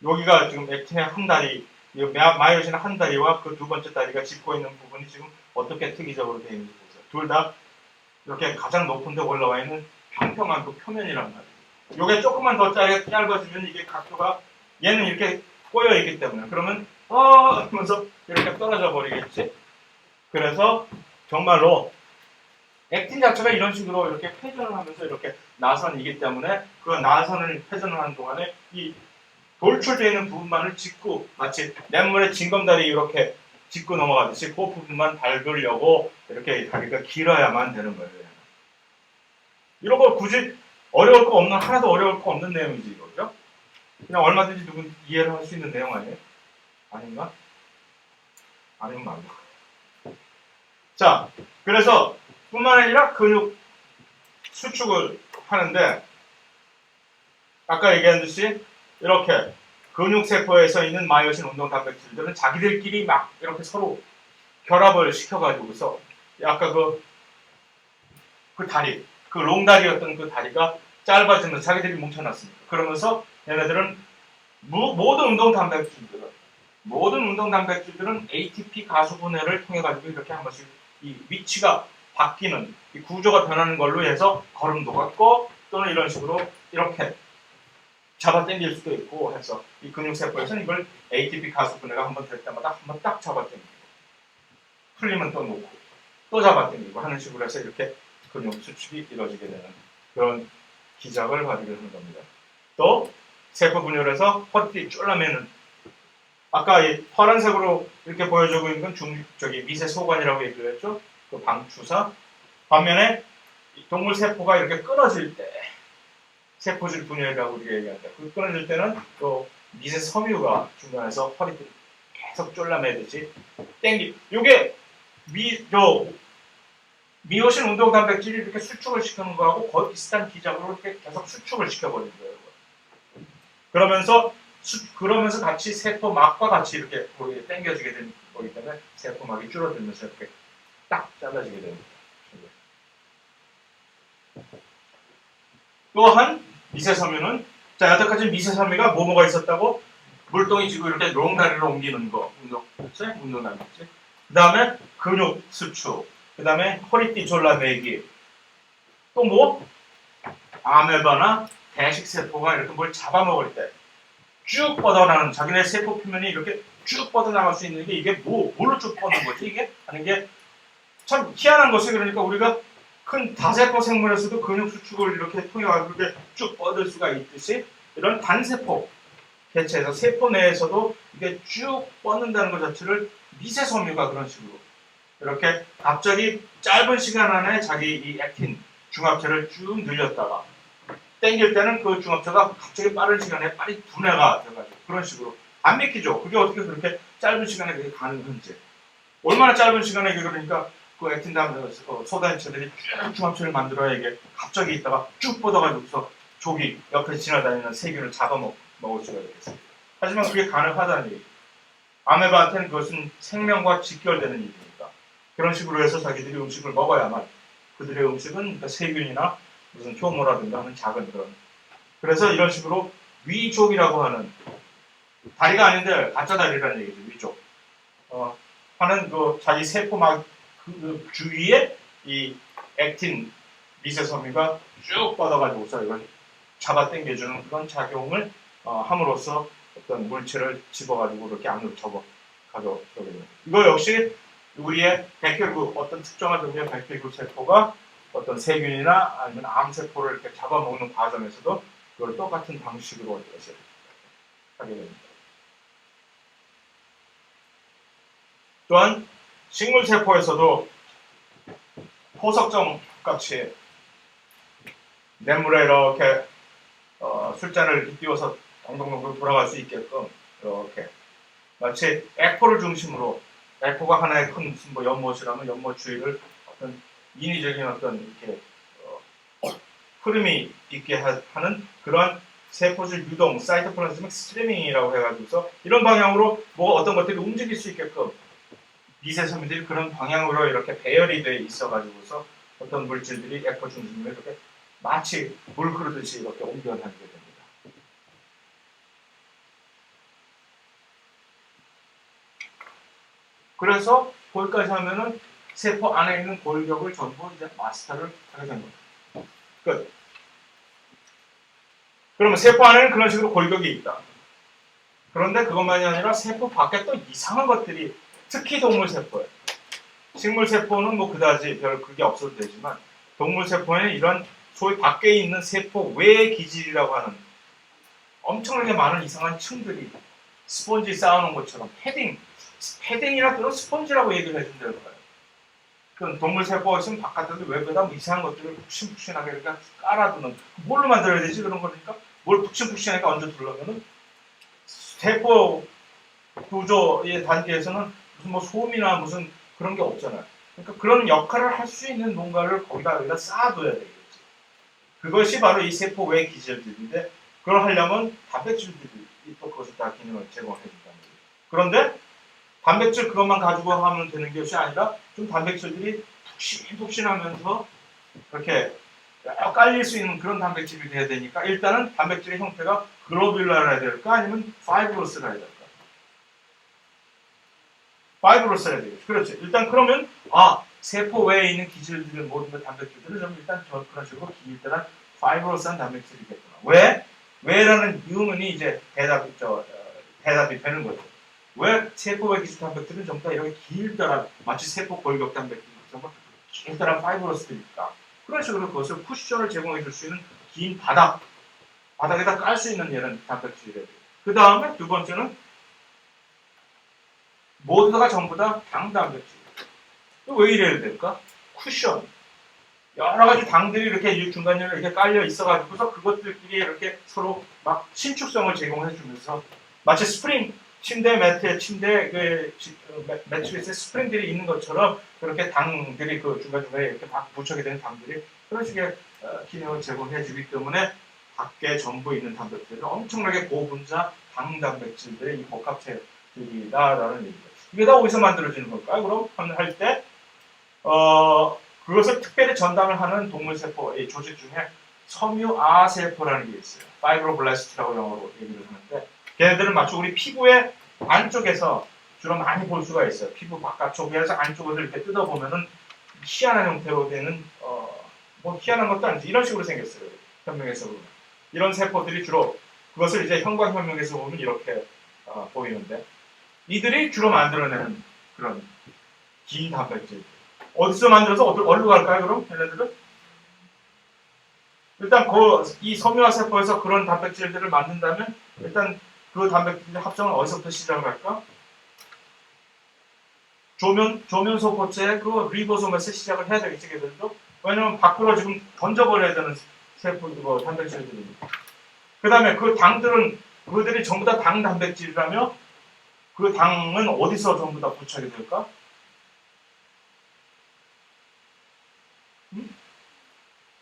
여기가 지금 액틴의 한 다리, 마이오신의 한 다리와 그 두 번째 다리가 짚고 있는 부분이 지금 어떻게 특이적으로 되어 있는지 보세요. 둘 다 이렇게 가장 높은 데 올라와 있는 평평한 그 표면이란 말이에요. 이게 조금만 더 짧아지면 이게 각도가 얘는 이렇게 꼬여 있기 때문에 그러면 하면서 이렇게 떨어져 버리겠지. 그래서 정말로 액틴 자체가 이런 식으로 이렇게 회전을 하면서 이렇게 나선이기 때문에 그 나선을 회전을 하는 동안에 이 돌출되어 있는 부분만을 짚고 마치 냇물에 징검다리 이렇게 짚고 넘어가듯이 그 부분만 밟으려고 이렇게 다리가 길어야만 되는 거예요. 이런 거 굳이 어려울 거 없는 하나도 어려울 거 없는 내용이지 이거죠. 그냥 얼마든지 누군 이해를 할 수 있는 내용 아니에요? 아닌가? 아니면 말고. 자, 그래서 뿐만 아니라 근육 수축을 하는데 아까 얘기한 듯이 이렇게 근육세포에서 있는 마이오신 운동 단백질들은 자기들끼리 막 이렇게 서로 결합을 시켜가지고서 아까 그 다리, 그 롱다리였던 그 다리가 짧아지면서 자기들이 뭉쳐놨습니다. 그러면서 얘네들은 모든 운동 단백질들은 ATP 가수 분해를 통해 가지고 이렇게 한 번씩 이 위치가 바뀌는 이 구조가 변하는 걸로 해서 걸음도 같고 또는 이런 식으로 이렇게 잡아당길 수도 있고 해서 이 근육세포에서는 이걸 ATP 가수 분해가 한 번 될 때마다 한 번 딱 잡아당기고 풀리면 또 놓고 또 잡아당기고 하는 식으로 해서 이렇게 근육 수축이 이루어지게 되는 그런 기작을 발휘를 하는 겁니다. 또 세포 분열해서 허리띠 쫄라매는 아까 이 파란색으로 이렇게 보여주고 있는 건 미세 소관이라고 얘기를 했죠. 그 방추사. 반면에 동물 세포가 이렇게 끊어질 때 세포질 분열이라고 우리가 얘기한다. 그 끊어질 때는 또 미세 섬유가 중간에서 허리띠 계속 쫄라매듯이 땡기. 요게 미오신 운동 단백질이 이렇게 수축을 시키는 거하고 거의 비슷한 기작으로 이렇게 계속 수축을 시켜버리는 거예요. 그러면서 그러면서 같이 세포막과 같이 이렇게 당겨지게 되는 거기 때문에 세포막이 줄어들면서 이렇게 딱 잘라지게 됩니다. 또한 미세섬유는 자 여태까지 미세섬유가 뭐가 있었다고? 물동이 지고 이렇게 롱다리를 옮기는 거 운동하겠지. 그 다음에 근육 수축, 그 다음에 허리띠 졸라매기, 또 뭐? 아메바나 대식세포가 이렇게 뭘 잡아먹을 때 쭉 뻗어나가는 자기네 세포 표면이 이렇게 쭉 뻗어나갈 수 있는 게 이게 뭘로 쭉 뻗는 거지 이게? 하는 게 참 희한한 것이 그러니까 우리가 큰 다세포 생물에서도 근육 수축을 이렇게 통해 가지고 이렇게 쭉 뻗을 수가 있듯이 이런 단세포 개체에서 세포 내에서도 이게 쭉 뻗는다는 것 자체를 미세섬유가 그런 식으로 이렇게 갑자기 짧은 시간 안에 자기 이 액틴 중합체를 쭉 늘렸다가 땡길 때는 그 중합체가 갑자기 빠른 시간에 빨리 분해가 돼가지고 그런 식으로 안 믿기죠. 그게 어떻게 그렇게 짧은 시간에 그게 가능한지. 얼마나 짧은 시간에 그러니까 그 액틴 소단체들이 쭉 중합체를 만들어야 이게 갑자기 있다가 쭉 뻗어가지고서 조기 옆에 지나다니는 세균을 잡아먹을 수가 있겠습니다. 하지만 그게 가능하다는 얘기죠. 아메바한테는 그것은 생명과 직결되는 일이니까 그런 식으로 해서 자기들이 음식을 먹어야만 그들의 음식은 그러니까 세균이나 무슨 효모라든가 하는 작은 그런 그래서 이런 식으로 위족이라고 하는 다리가 아닌데 가짜 다리라는 얘기죠. 위족 하는 그 자기 세포막 그 주위에 이 액틴 미세섬유가 쭉 뻗어가지고서 이걸 잡아당겨주는 그런 작용을 함으로써 어떤 물체를 집어가지고 이렇게 안으로 가져오게 됩니다. 이거 역시 우리의 백혈구 어떤 특정한 종류의 백혈구 세포가 어떤 세균이나 아니면 암세포를 이렇게 잡아먹는 과정에서도 그걸 똑같은 방식으로 하게 됩니다. 또한 식물세포에서도 포석정 같이 냇물에 이렇게 술잔을 띄워서 동동동 돌아갈 수 있게끔 이렇게 마치 액포를 중심으로 액포가 하나의 큰 무슨 뭐 연못이라면 연못 주위를 어떤 인위적인 어떤 이렇게 흐름이 있게 하는 그런 세포질 유동, 사이토플라즈믹 스트리밍이라고 해가지고서 이런 방향으로 뭐 어떤 것들이 움직일 수 있게끔 미세섬유들이 그런 방향으로 이렇게 배열이 돼 있어가지고서 어떤 물질들이 액포 중심으로 이렇게 마치 물 흐르듯이 이렇게 옮겨나가게 됩니다. 그래서 거기까지 하면은 세포 안에 있는 골격을 전부 이제 마스터를 하게 된 겁니다. 끝. 그러면 세포 안에는 그런 식으로 골격이 있다. 그런데 그것만이 아니라 세포 밖에 또 이상한 것들이 특히 동물 세포에 식물 세포는 뭐 그다지 별 그게 없어도 되지만 동물 세포에는 이런 소위 밖에 있는 세포 외 기질이라고 하는 엄청나게 많은 이상한 층들이 스펀지 쌓아놓은 것처럼 패딩이나 또는 스펀지라고 얘기를 해준다는 거예요. 그 동물 세포가 있으면 바깥에도 외부에다 뭐 이상한 것들을 푹신푹신하게 이렇게 깔아두는 뭘로 만들어야 되지 그런 거니까 뭘 푹신푹신하게 얹어 두려면은 세포 구조의 단계에서는 무슨 뭐 솜이나 무슨 그런 게 없잖아요. 그러니까 그런 역할을 할 수 있는 뭔가를 거기다 쌓아둬야 되겠지. 그것이 바로 이 세포 외 기질들인데 그걸 하려면 단백질들이 또 그것을 다 기능을 제공해 준다는 거예요. 그런데 단백질 그것만 가지고 하면 되는 것이 아니라 좀 단백질들이 푹신푹신하면서 이렇게 깔릴 수 있는 그런 단백질이 돼야 되니까 일단은 단백질의 형태가 글로뷸라라 해야 될까 아니면 파이브로스라 해야 될까? 파이브로스라 해야 되겠죠. 그렇죠. 일단 그러면 세포 외에 있는 기질들 모든 단백질들은 좀 일단 그런 식으로 길들한 파이브로스한 단백질이겠구나. 왜? 왜라는 의문이 이제 대답이 되는 거죠. 왜 세포 외 기질 단백질은 전부 다 이렇게 길다란 마치 세포 골격 단백질처럼 길다란 파이브로스들일까? 그런 식으로 그것을 쿠션을 제공해 줄 수 있는 긴 바닥에다 깔 수 있는 얘는 단백질이래요. 그 다음에 두 번째는 모두가 전부 다 당 단백질. 왜 이래야 될까? 쿠션. 여러 가지 당들이 이렇게 중간에 이렇게 깔려 있어가지고서 그것들끼리 이렇게 서로 막 신축성을 제공해 주면서 마치 스프링 침대 매트리스에 스프링들이 있는 것처럼 그렇게 당들이 그 중간중간에 이렇게 막 부착이 되는 당들이 그런 식의 기능을 제공해 주기 때문에 밖에 전부 있는 단백질은 엄청나게 고분자 당 단백질들의 이 복합체들이다라는 얘기죠. 이게 다 어디서 만들어지는 걸까요? 그럼 할 때 그것을 특별히 전담을 하는 동물세포, 이 조직 중에 섬유아세포라는 게 있어요. 파이브로블라스트라고 영어로 얘기를 하는데 걔네들은 마치 우리 피부의 안쪽에서 주로 많이 볼 수가 있어요. 피부 바깥쪽에서 안쪽을 이렇게 뜯어보면은 희한한 형태로 되는 뭐 희한한 것도 아니지 이런 식으로 생겼어요. 현명에서 보면 이런 세포들이 주로 그것을 이제 형광현명에서 보면 이렇게 보이는데 이들이 주로 만들어내는 그런 긴 단백질 어디서 만들어서 어디로 갈까요? 그럼 얘네들은 일단 이 섬유화 세포에서 그런 단백질들을 만든다면 일단 그 단백질 합성은 어디서부터 시작을 할까? 조면소포체의 그 리보솜에서 시작을 해야 되겠지, 걔들도. 왜냐면 밖으로 지금 던져버려야 되는 세포, 단백질들이니까. 그 다음에 그 당들은, 그들이 전부 다 당 단백질이라며 그 당은 어디서 전부 다 부착이 될까?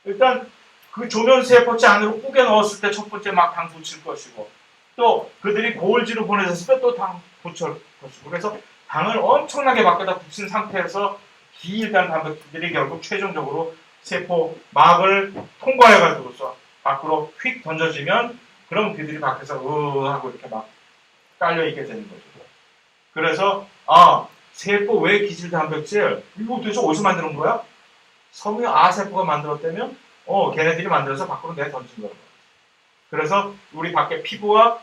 일단 그 조면세포체 안으로 꾸겨 넣었을 때 첫 번째 막 당 붙일 것이고 또 그들이 고울지로 보내졌을 때 또 당 붙일 것이고 그래서 당을 엄청나게 밖에다 붙인 상태에서 길다는 단백질들이 결국 최종적으로 세포 막을 통과해가지고서 밖으로 휙 던져지면 그럼 그들이 밖에서 하고 이렇게 막 깔려있게 되는 거죠. 그래서 세포 외 기질 단백질 이거 도대체 어디서 만드는 거야? 섬유아세포가 만들었다면 걔네들이 만들어서 밖으로 내던진 거예요. 그래서 우리 밖에 피부와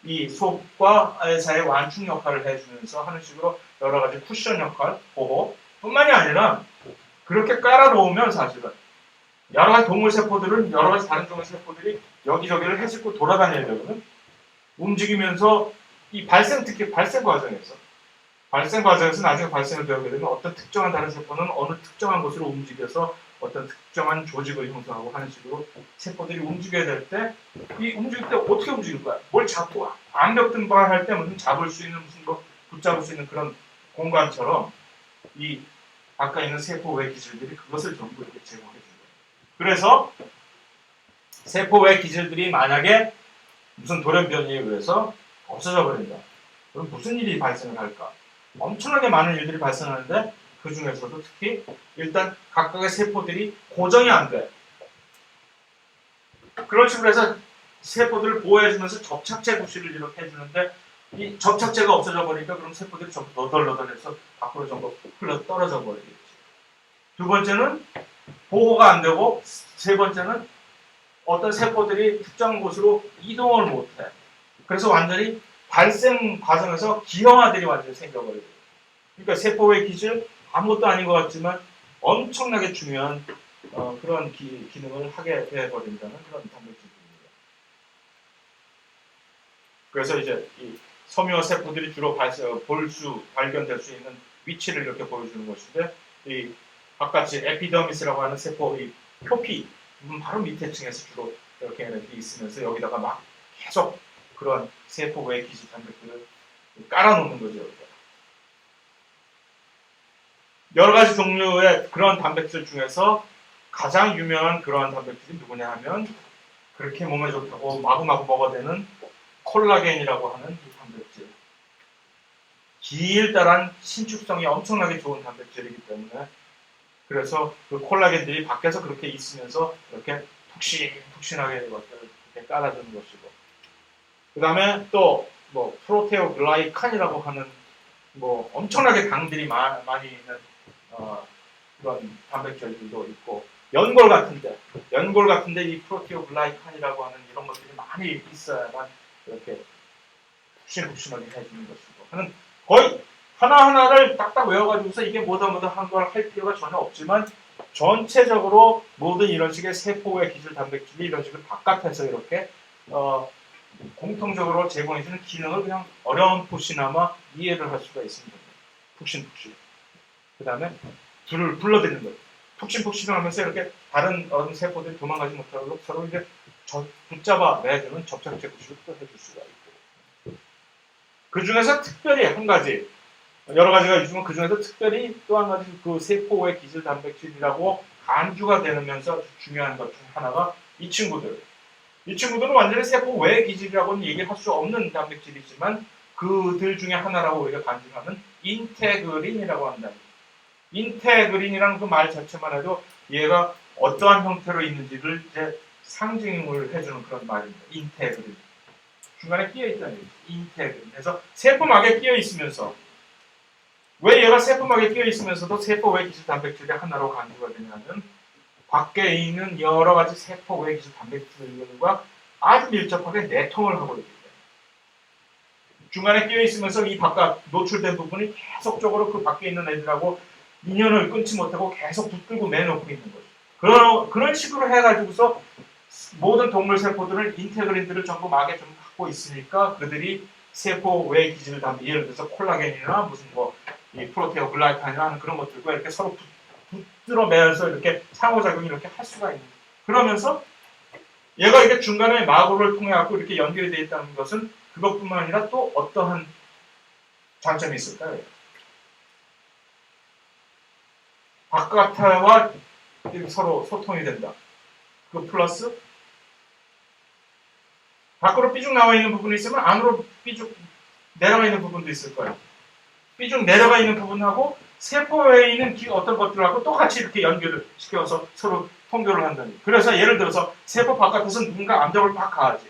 이 속과 사이의 완충 역할을 해주면서 하는 식으로 여러 가지 쿠션 역할, 보호 뿐만이 아니라 그렇게 깔아놓으면 사실은 여러 가지 동물 세포들은 여러 가지 다른 종의 세포들이 여기저기를 헤집고 돌아다니려면 움직이면서 이 특히 발생 과정에서 나중에 발생을 되게 되면 어떤 특정한 다른 세포는 어느 특정한 곳으로 움직여서 어떤 특정한 조직을 형성하고 하는 식으로 세포들이 움직여야 될 때 이 움직일 때 어떻게 움직일 거야? 뭘 잡고 암벽 등반할 때 무슨 잡을 수 있는 무슨 거 붙잡을 수 있는 그런 공간처럼 이 아까 있는 세포 외 기질들이 그것을 전부 이렇게 제공해 준 거예요. 그래서 세포 외 기질들이 만약에 무슨 돌연변이에 의해서 없어져 버린다. 그럼 무슨 일이 발생을 할까? 엄청나게 많은 일들이 발생하는데 그 중에서도 특히 일단 각각의 세포들이 고정이 안 돼. 그런 식으로 해서 세포들을 보호해주면서 접착제 구실을 이렇게 해주는데 이 접착제가 없어져 버리니까 그럼 세포들이 전부 너덜너덜해서 밖으로 전부 흘러 떨어져 버리겠지. 두 번째는 보호가 안 되고 세 번째는 어떤 세포들이 특정 곳으로 이동을 못해. 그래서 완전히 발생 과정에서 기형아들이 완전히 생겨버리고 그러니까 세포의 기질 아무것도 아닌 것 같지만 엄청나게 중요한 그런 기능을 하게 되어버린다는 그런 단백질입니다. 그래서 이제 이 섬유화 세포들이 주로 발견될 수 있는 위치를 이렇게 보여주는 것인데 이 바깥이 에피더미스라고 하는 세포 이 표피 바로 밑에 층에서 주로 이렇게 있으면서 여기다가 막 계속 그런 세포 외 기질 단백질을 깔아놓는 거죠. 여러 가지 종류의 그런 단백질 중에서 가장 유명한 그러한 단백질이 누구냐 하면 그렇게 몸에 좋다고 마구마구 먹어대는 콜라겐이라고 하는 이 단백질. 길다란 신축성이 엄청나게 좋은 단백질이기 때문에 그래서 그 콜라겐들이 밖에서 그렇게 있으면서 이렇게 푹신하게 이렇게 깔아주는 것이고 그 다음에 또 뭐 프로테오글라이칸이라고 하는 뭐 엄청나게 당들이 많이 있는 그런 단백질들도 있고 연골 같은데 이 프로테오글라이칸이라고 하는 이런 것들이 많이 있어야만 이렇게 푹신푹신하게 해주는 것이고 하는 거의 하나하나를 딱딱 외워가지고서 이게 뭐다 한 걸 할 필요가 전혀 없지만 전체적으로 모든 이런 식의 세포의 기질 단백질이 이런 식으로 바깥에서 이렇게 공통적으로 제공해주는 기능을 그냥 어렴풋이나마 이해를 할 수가 있습니다. 푹신푹신. 그 다음에 불을 불러들이는 거예요. 푹신푹신 하면서 이렇게 다른 세포들이 도망가지 못하도록 서로 이제 붙잡아 매주는 접착제 구실을 또 해줄 수가 있고. 그 중에서 특별히 한 가지, 여러 가지가 있지만 그 중에서 특별히 또 한 가지 그 세포의 기질 단백질이라고 간주가 되면서 중요한 것 중 하나가 이 친구들. 이 친구들은 완전히 세포 외 기질이라고는 얘기할 수 없는 단백질이지만 그들 중에 하나라고 우리가 간주하는 인테그린이라고 한다. 인테그린이라는 그 말 자체만 해도 얘가 어떠한 형태로 있는지를 이제 상징을 해주는 그런 말입니다. 인테그린. 중간에 끼어 있다는 얘기죠. 인테그린. 그래서 세포막에 끼어 있으면서 왜 얘가 세포막에 끼어 있으면서도 세포 외 기질 단백질의 하나로 간주가 되냐면 밖에 있는 여러 가지 세포 외 기질 단백질들과 아주 밀접하게 내통을 하고 있기 때문에 중간에 끼어 있으면서 이 바깥 노출된 부분이 계속적으로 그 밖에 있는 애들하고 인연을 끊지 못하고 계속 붙들고 매놓고 있는 거죠. 그런 식으로 해가지고서 모든 동물 세포들은 인테그린들을 전부 막에 좀 갖고 있으니까 그들이 세포 외 기질 단백, 예를 들어서 콜라겐이나 무슨 이 프로테오 글라이칸이나 하는 그런 것들과 이렇게 서로 붙들어 매면서 이렇게 상호작용이 이렇게 할 수가 있는. 그러면서 얘가 이렇게 중간에 마구를 통해 갖고 이렇게 연결이 되어 있다는 것은 그것뿐만 아니라 또 어떠한 장점이 있을까요? 바깥과 서로 소통이 된다. 그 플러스 밖으로 삐죽 나와 있는 부분이 있으면 안으로 삐죽 내려가 있는 부분도 있을 거예요. 삐죽 내려가 있는 부분하고 세포에 있는 어떤 것들하고 똑같이 이렇게 연결을 시켜서 서로 통교를 한다는. 그래서 예를 들어서 세포 바깥에서 누군가 압력을 빡 가하지.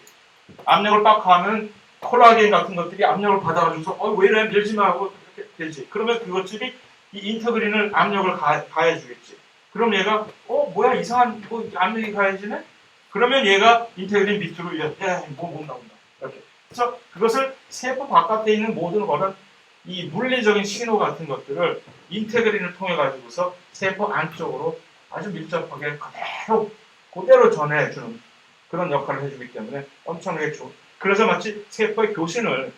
압력을 빡 가하면 콜라겐 같은 것들이 압력을 받아가지고서 왜 이래 밀지 마 하고 이렇게 되지. 그러면 그것들이 이 인터그린을 압력을 가해주겠지. 그럼 얘가 뭐야 이상한 압력이 가해지네? 그러면 얘가 인터그린 밑으로 몸 나온다. 이렇게. 그래서 그것을 세포 바깥에 있는 모든 거는 이 물리적인 신호 같은 것들을 인테그린을 통해 가지고서 세포 안쪽으로 아주 밀접하게 그대로 전해주는 그런 역할을 해주기 때문에 엄청나게 좋은. 그래서 마치 세포의 교신을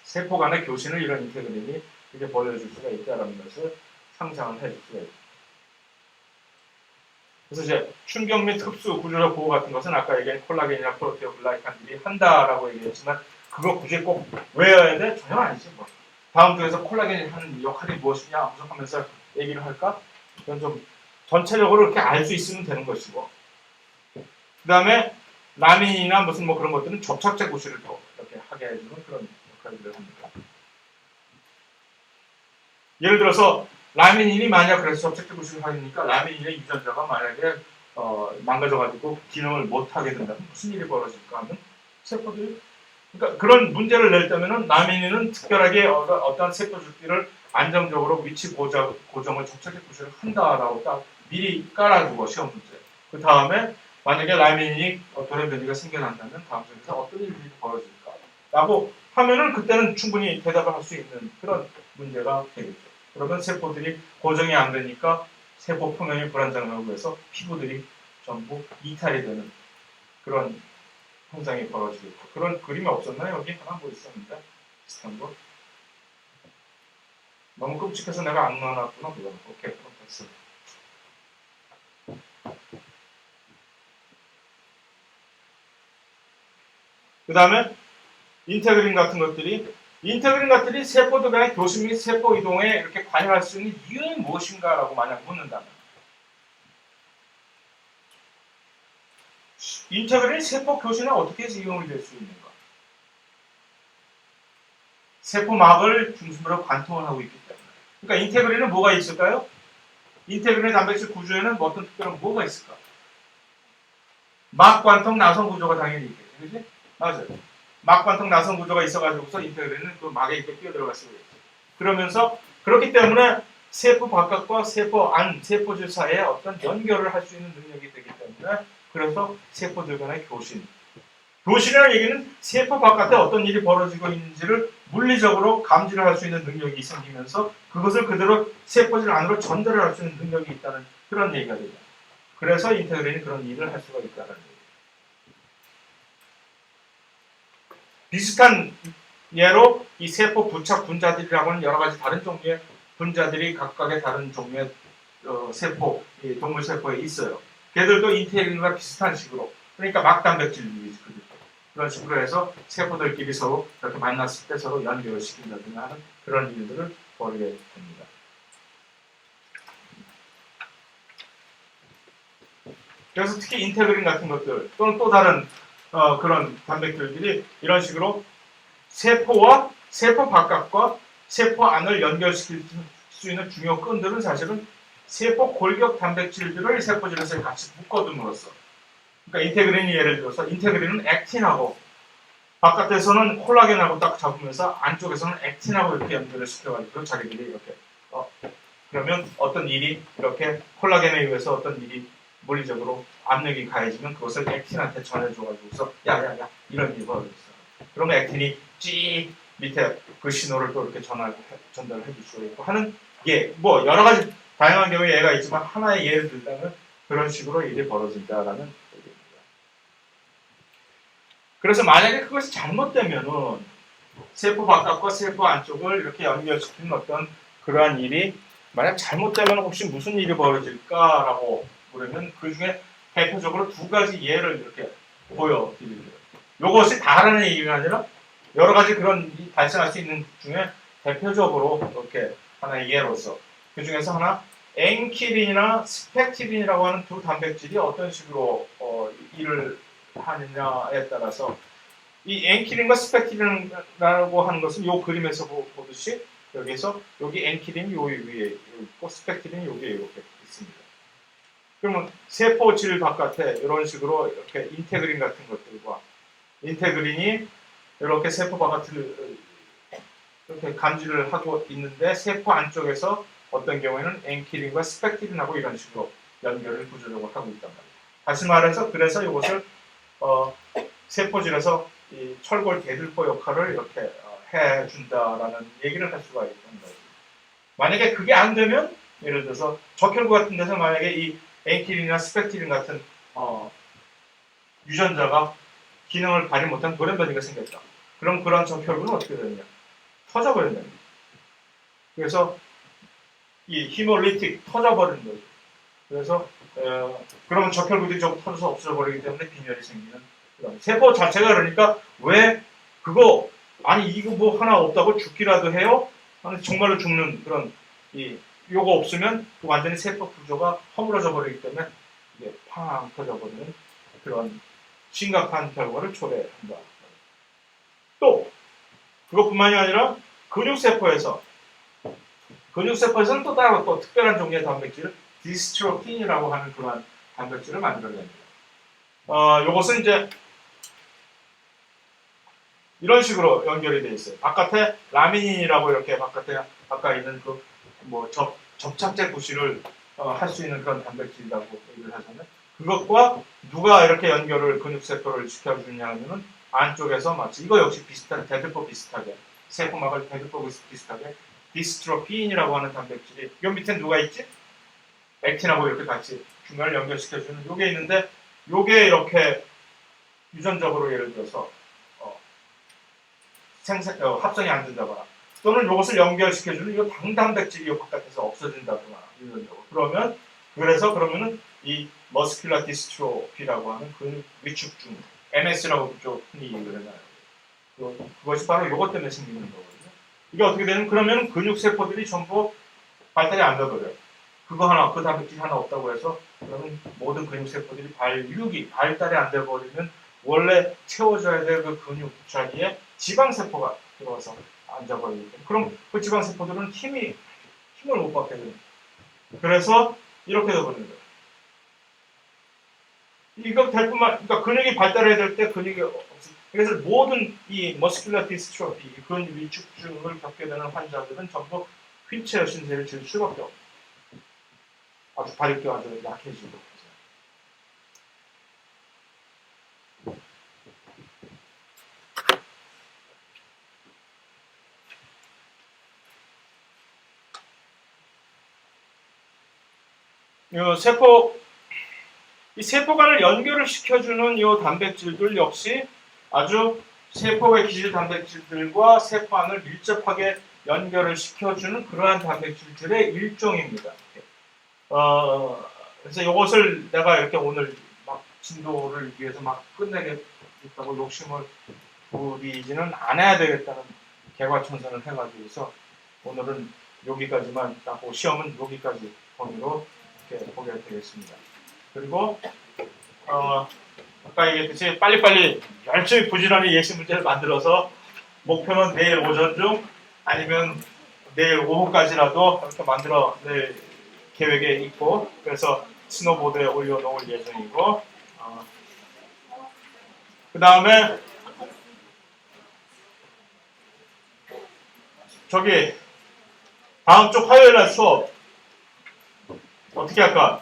세포 간의 교신을 이런 인테그린이 이렇게 벌여줄 수가 있다는 것을 상상을 해줄 수가 있습니다. 그래서 이제 충격 및 흡수 구조적 보호 같은 것은 아까 얘기한 콜라겐이나 프로테오 글라이칸들이 한다라고 얘기했지만 그거 굳이 꼭 외워야 돼? 전혀 아니지 뭐. 다음 주에서 콜라겐이 하는 역할이 무엇이냐 분석하면서 얘기를 할까? 이건 좀 전체적으로 이렇게 알 수 있으면 되는 것이고 그 다음에 라민이나 무슨 그런 것들은 접착제 구실을 또 이렇게 하게 해주는 그런 역할들을 합니다. 예를 들어서 라미닌이 만약 그래서 접착제 구실을 하니까 라미닌의 유전자가 만약에 망가져가지고 기능을 못하게 된다면 무슨 일이 벌어질까 하면 세포들이 그러니까 그런 문제를 낼 때면은 라미닌은 특별하게 어떤 세포 주기를 안정적으로 위치 고정을 접착제 구실을 한다라고 딱 미리 깔아주고 시험 문제. 그 다음에 만약에 라미닌이 돌연변이가 생겨난다면 다음 중에서 어떤 일이 벌어질까라고 하면은 그때는 충분히 대답을 할 수 있는 그런 문제가 되겠죠. 그러면 세포들이 고정이 안 되니까 세포 표면이 불안정하고 해서 피부들이 전부 이탈이 되는 그런 현상이 벌어지겠죠. 그런 그림이 없었나요? 여기 하나 있었는데 비슷한 거. 너무 끔찍해서 내가 안 넣어놨구나. 그건. 오케이, 그럼 됐어. 그 다음에 인테그린 같은 것들이 세포들 간의 교신 및 세포 이동에 이렇게 관여할 수 있는 이유는 무엇인가라고 만약 묻는다면 인테그린이 세포 교신에 어떻게 이용이 될 수 있는가? 세포막을 중심으로 관통을 하고 있기 때문에. 그러니까 인테그린은 뭐가 있을까요? 인테그린 단백질 구조에는 어떤 특별한 뭐가 있을까? 막관통 나선 구조가 당연히 있겠죠. 그렇지? 맞아요. 막관통 나선 구조가 있어가지고서 인테그린은 그 막에 이렇게 끼어들어갈 수가 있죠. 그러면서 그렇기 때문에 세포 바깥과 세포 안, 세포질 사이에 어떤 연결을 할 수 있는 능력이 되기 때문에 그래서 세포들 간의 교신. 교신이라는 얘기는 세포 바깥에 어떤 일이 벌어지고 있는지를 물리적으로 감지를 할 수 있는 능력이 생기면서 그것을 그대로 세포질 안으로 전달을 할 수 있는 능력이 있다는 그런 얘기가 되죠. 그래서 인테그린이 그런 일을 할 수가 있다는 얘기예요. 비슷한 예로 이 세포 부착 분자들이라고 하는 여러 가지 다른 종류의 분자들이 각각의 다른 종류의 세포, 동물 세포에 있어요. 걔들도 인테그린과 비슷한 식으로 그러니까 막단백질들이 그런 식으로 해서 세포들끼리 서로 이렇게 만났을 때 서로 연결을 시킨다든가 하는 그런 일들을 벌이게 됩니다. 그래서 특히 인테그린 같은 것들 또는 또 다른 그런 단백질들이 이런 식으로 세포와 세포 바깥과 세포 안을 연결시킬 수 있는 중요 끈들은 사실은 세포 골격 단백질들을 세포질에서 같이 묶어둠으로써, 그러니까 인테그린이 예를 들어서 인테그린은 액틴하고 바깥에서는 콜라겐하고 딱 잡으면서 안쪽에서는 액틴하고 이렇게 연결을 시켜가지고 자기들이 이렇게 그러면 어떤 일이 이렇게 콜라겐에 의해서 어떤 일이 물리적으로 압력이 가해지면 그것을 액틴한테 전해줘가지고서 야야야 이런 일이 벌어졌어. 그러면 액틴이 찌 밑에 그 신호를 또 이렇게 전달을 해줄 수가 있고 하는 뭐 여러 가지 다양한 경우에 예가 있지만 하나의 예를 들자면 그런 식으로 일이 벌어진다라는 얘기입니다. 그래서 만약에 그것이 잘못되면은 세포 바깥과 세포 안쪽을 이렇게 연결시키는 어떤 그러한 일이 만약 잘못되면 혹시 무슨 일이 벌어질까라고 물으면 그 중에 대표적으로 두 가지 예를 이렇게 보여드립니다. 이것이 다라는 얘기가 아니라 여러 가지 그런 일이 발생할 수 있는 중에 대표적으로 이렇게 하나의 예로서 그 중에서 하나 엔키린이나 스펙티린이라고 하는 두 단백질이 어떤 식으로 일을 하느냐에 따라서 이 엔키린과 스펙티린이라고 하는 것은 이 그림에서 보듯이 여기서 여기 엔키린이 여기 위에 있고 스펙티린이 여기에 이렇게 있습니다. 그러면 세포질 바깥에 이런 식으로 이렇게 인테그린 같은 것들과 인테그린이 이렇게 세포 바깥을 이렇게 감지를 하고 있는데 세포 안쪽에서 어떤 경우에는 엔키린과 스펙티린하고 이런 식으로 연결을 구조적으로 하고 있단 말이에요. 다시 말해서 그래서 이것을 세포질에서 이 철골 대들보 역할을 이렇게 해준다라는 얘기를 할 수가 있다는 거예요. 만약에 그게 안 되면 예를 들어서 적혈구 같은 데서 만약에 이 엔키린이나 스펙티린 같은 유전자가 기능을 발휘 못한 돌연변이가 생겼다. 그럼 그런 적혈구는 어떻게 되느냐? 터져버린다. 그래서 이 히몰리틱 터져버리는 거죠. 그래서 그러면 적혈구들이 좀 터져서 없어져버리기 때문에 빈혈이 생기는 그런 세포 자체가 그러니까 왜 그거 아니 이거 뭐 하나 없다고 죽기라도 해요? 아니 정말로 죽는 그런 요거 없으면 완전히 세포 구조가 허물어져 버리기 때문에 이게 팡 터져버리는 그런 심각한 결과를 초래한다. 또 그것뿐만이 아니라 근육세포에서는 또 따로 또 특별한 종류의 단백질 디스트로핀이라고 하는 그런 단백질을 만들어냅니다. 요것은 이제 이런 식으로 연결이 되어 있어요. 바깥에 라미닌이라고 이렇게 바깥에 아까 있는 그 뭐 접착제 구실을 할 수 있는 그런 단백질이라고 얘기를 하잖아요. 그것과 누가 이렇게 연결을 근육세포를 시켜주느냐 하면은 안쪽에서 마치 이거 역시 비슷한 대들보 비슷하게 세포막을 대들보 비슷하게 디스트로핀이라고 하는 단백질이 요 밑에 누가 있지? 액틴하고 이렇게 같이 중간을 연결시켜주는 요게 있는데 요게 이렇게 유전적으로 예를 들어서 합성이 안 된다거나 또는 이것을 연결시켜주는 이 당단백질이 이 바깥에서 없어진다거나 유전적으로 그러면은 이 머스큘라 디스트로피라고 하는 근육 위축증 MS라고 좀 흔히 얘기를 해요. 그것이 바로 이것 때문에 생기는 거거든요. 이게 어떻게 되면 그러면 근육 세포들이 전부 발달이 안 되버려요. 그 단백질 하나 없다고 해서 그러면 모든 근육 세포들이 발달이 안 되버리면 원래 채워줘야 될 그 근육 자리에 지방세포가 들어와서 앉아버리기 때문에 그럼 그 지방세포들은 힘을 못 받게 됩니다. 그래서 이렇게 되버리는 거예요. 이거 될 뿐만, 그러니까 근육이 발달해야 될 때 근육이 없어요. 그래서 모든 이 머스큘러 디스트로피, 근육 위축증을 겪게 되는 환자들은 전부 휠체어 신세를 질 수밖에 없어요. 아주 발육도 아주 약해지고. 이 세포 간을 연결을 시켜주는 이 단백질들 역시 아주 세포의 기질 단백질들과 세포 안을 밀접하게 연결을 시켜주는 그러한 단백질들의 일종입니다. 그래서 이것을 내가 이렇게 오늘 막 진도를 위해서 막 끝내겠다고 욕심을 부리지는 않아야 되겠다는 개과천선을 해가지고서 오늘은 여기까지만 하고 시험은 여기까지 범위로 이렇게 보게 되겠습니다. 그리고 아까 얘기했듯이 빨리빨리 열심히 부지런히 예시 문제를 만들어서 목표는 내일 오전 중 아니면 내일 오후까지라도 이렇게 만들어낼 계획에 있고, 그래서 스노보드에 올려놓을 예정이고, 그 다음에 저기 다음 주 화요일날 수업 어떻게 할까?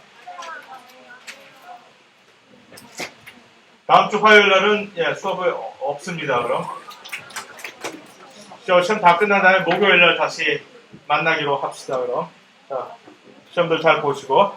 다음 주 화요일날은 수업이 없습니다. 그럼 시험 다 끝난 다음에 목요일날 다시 만나기로 합시다. 그럼 자, 시험들 잘 보시고.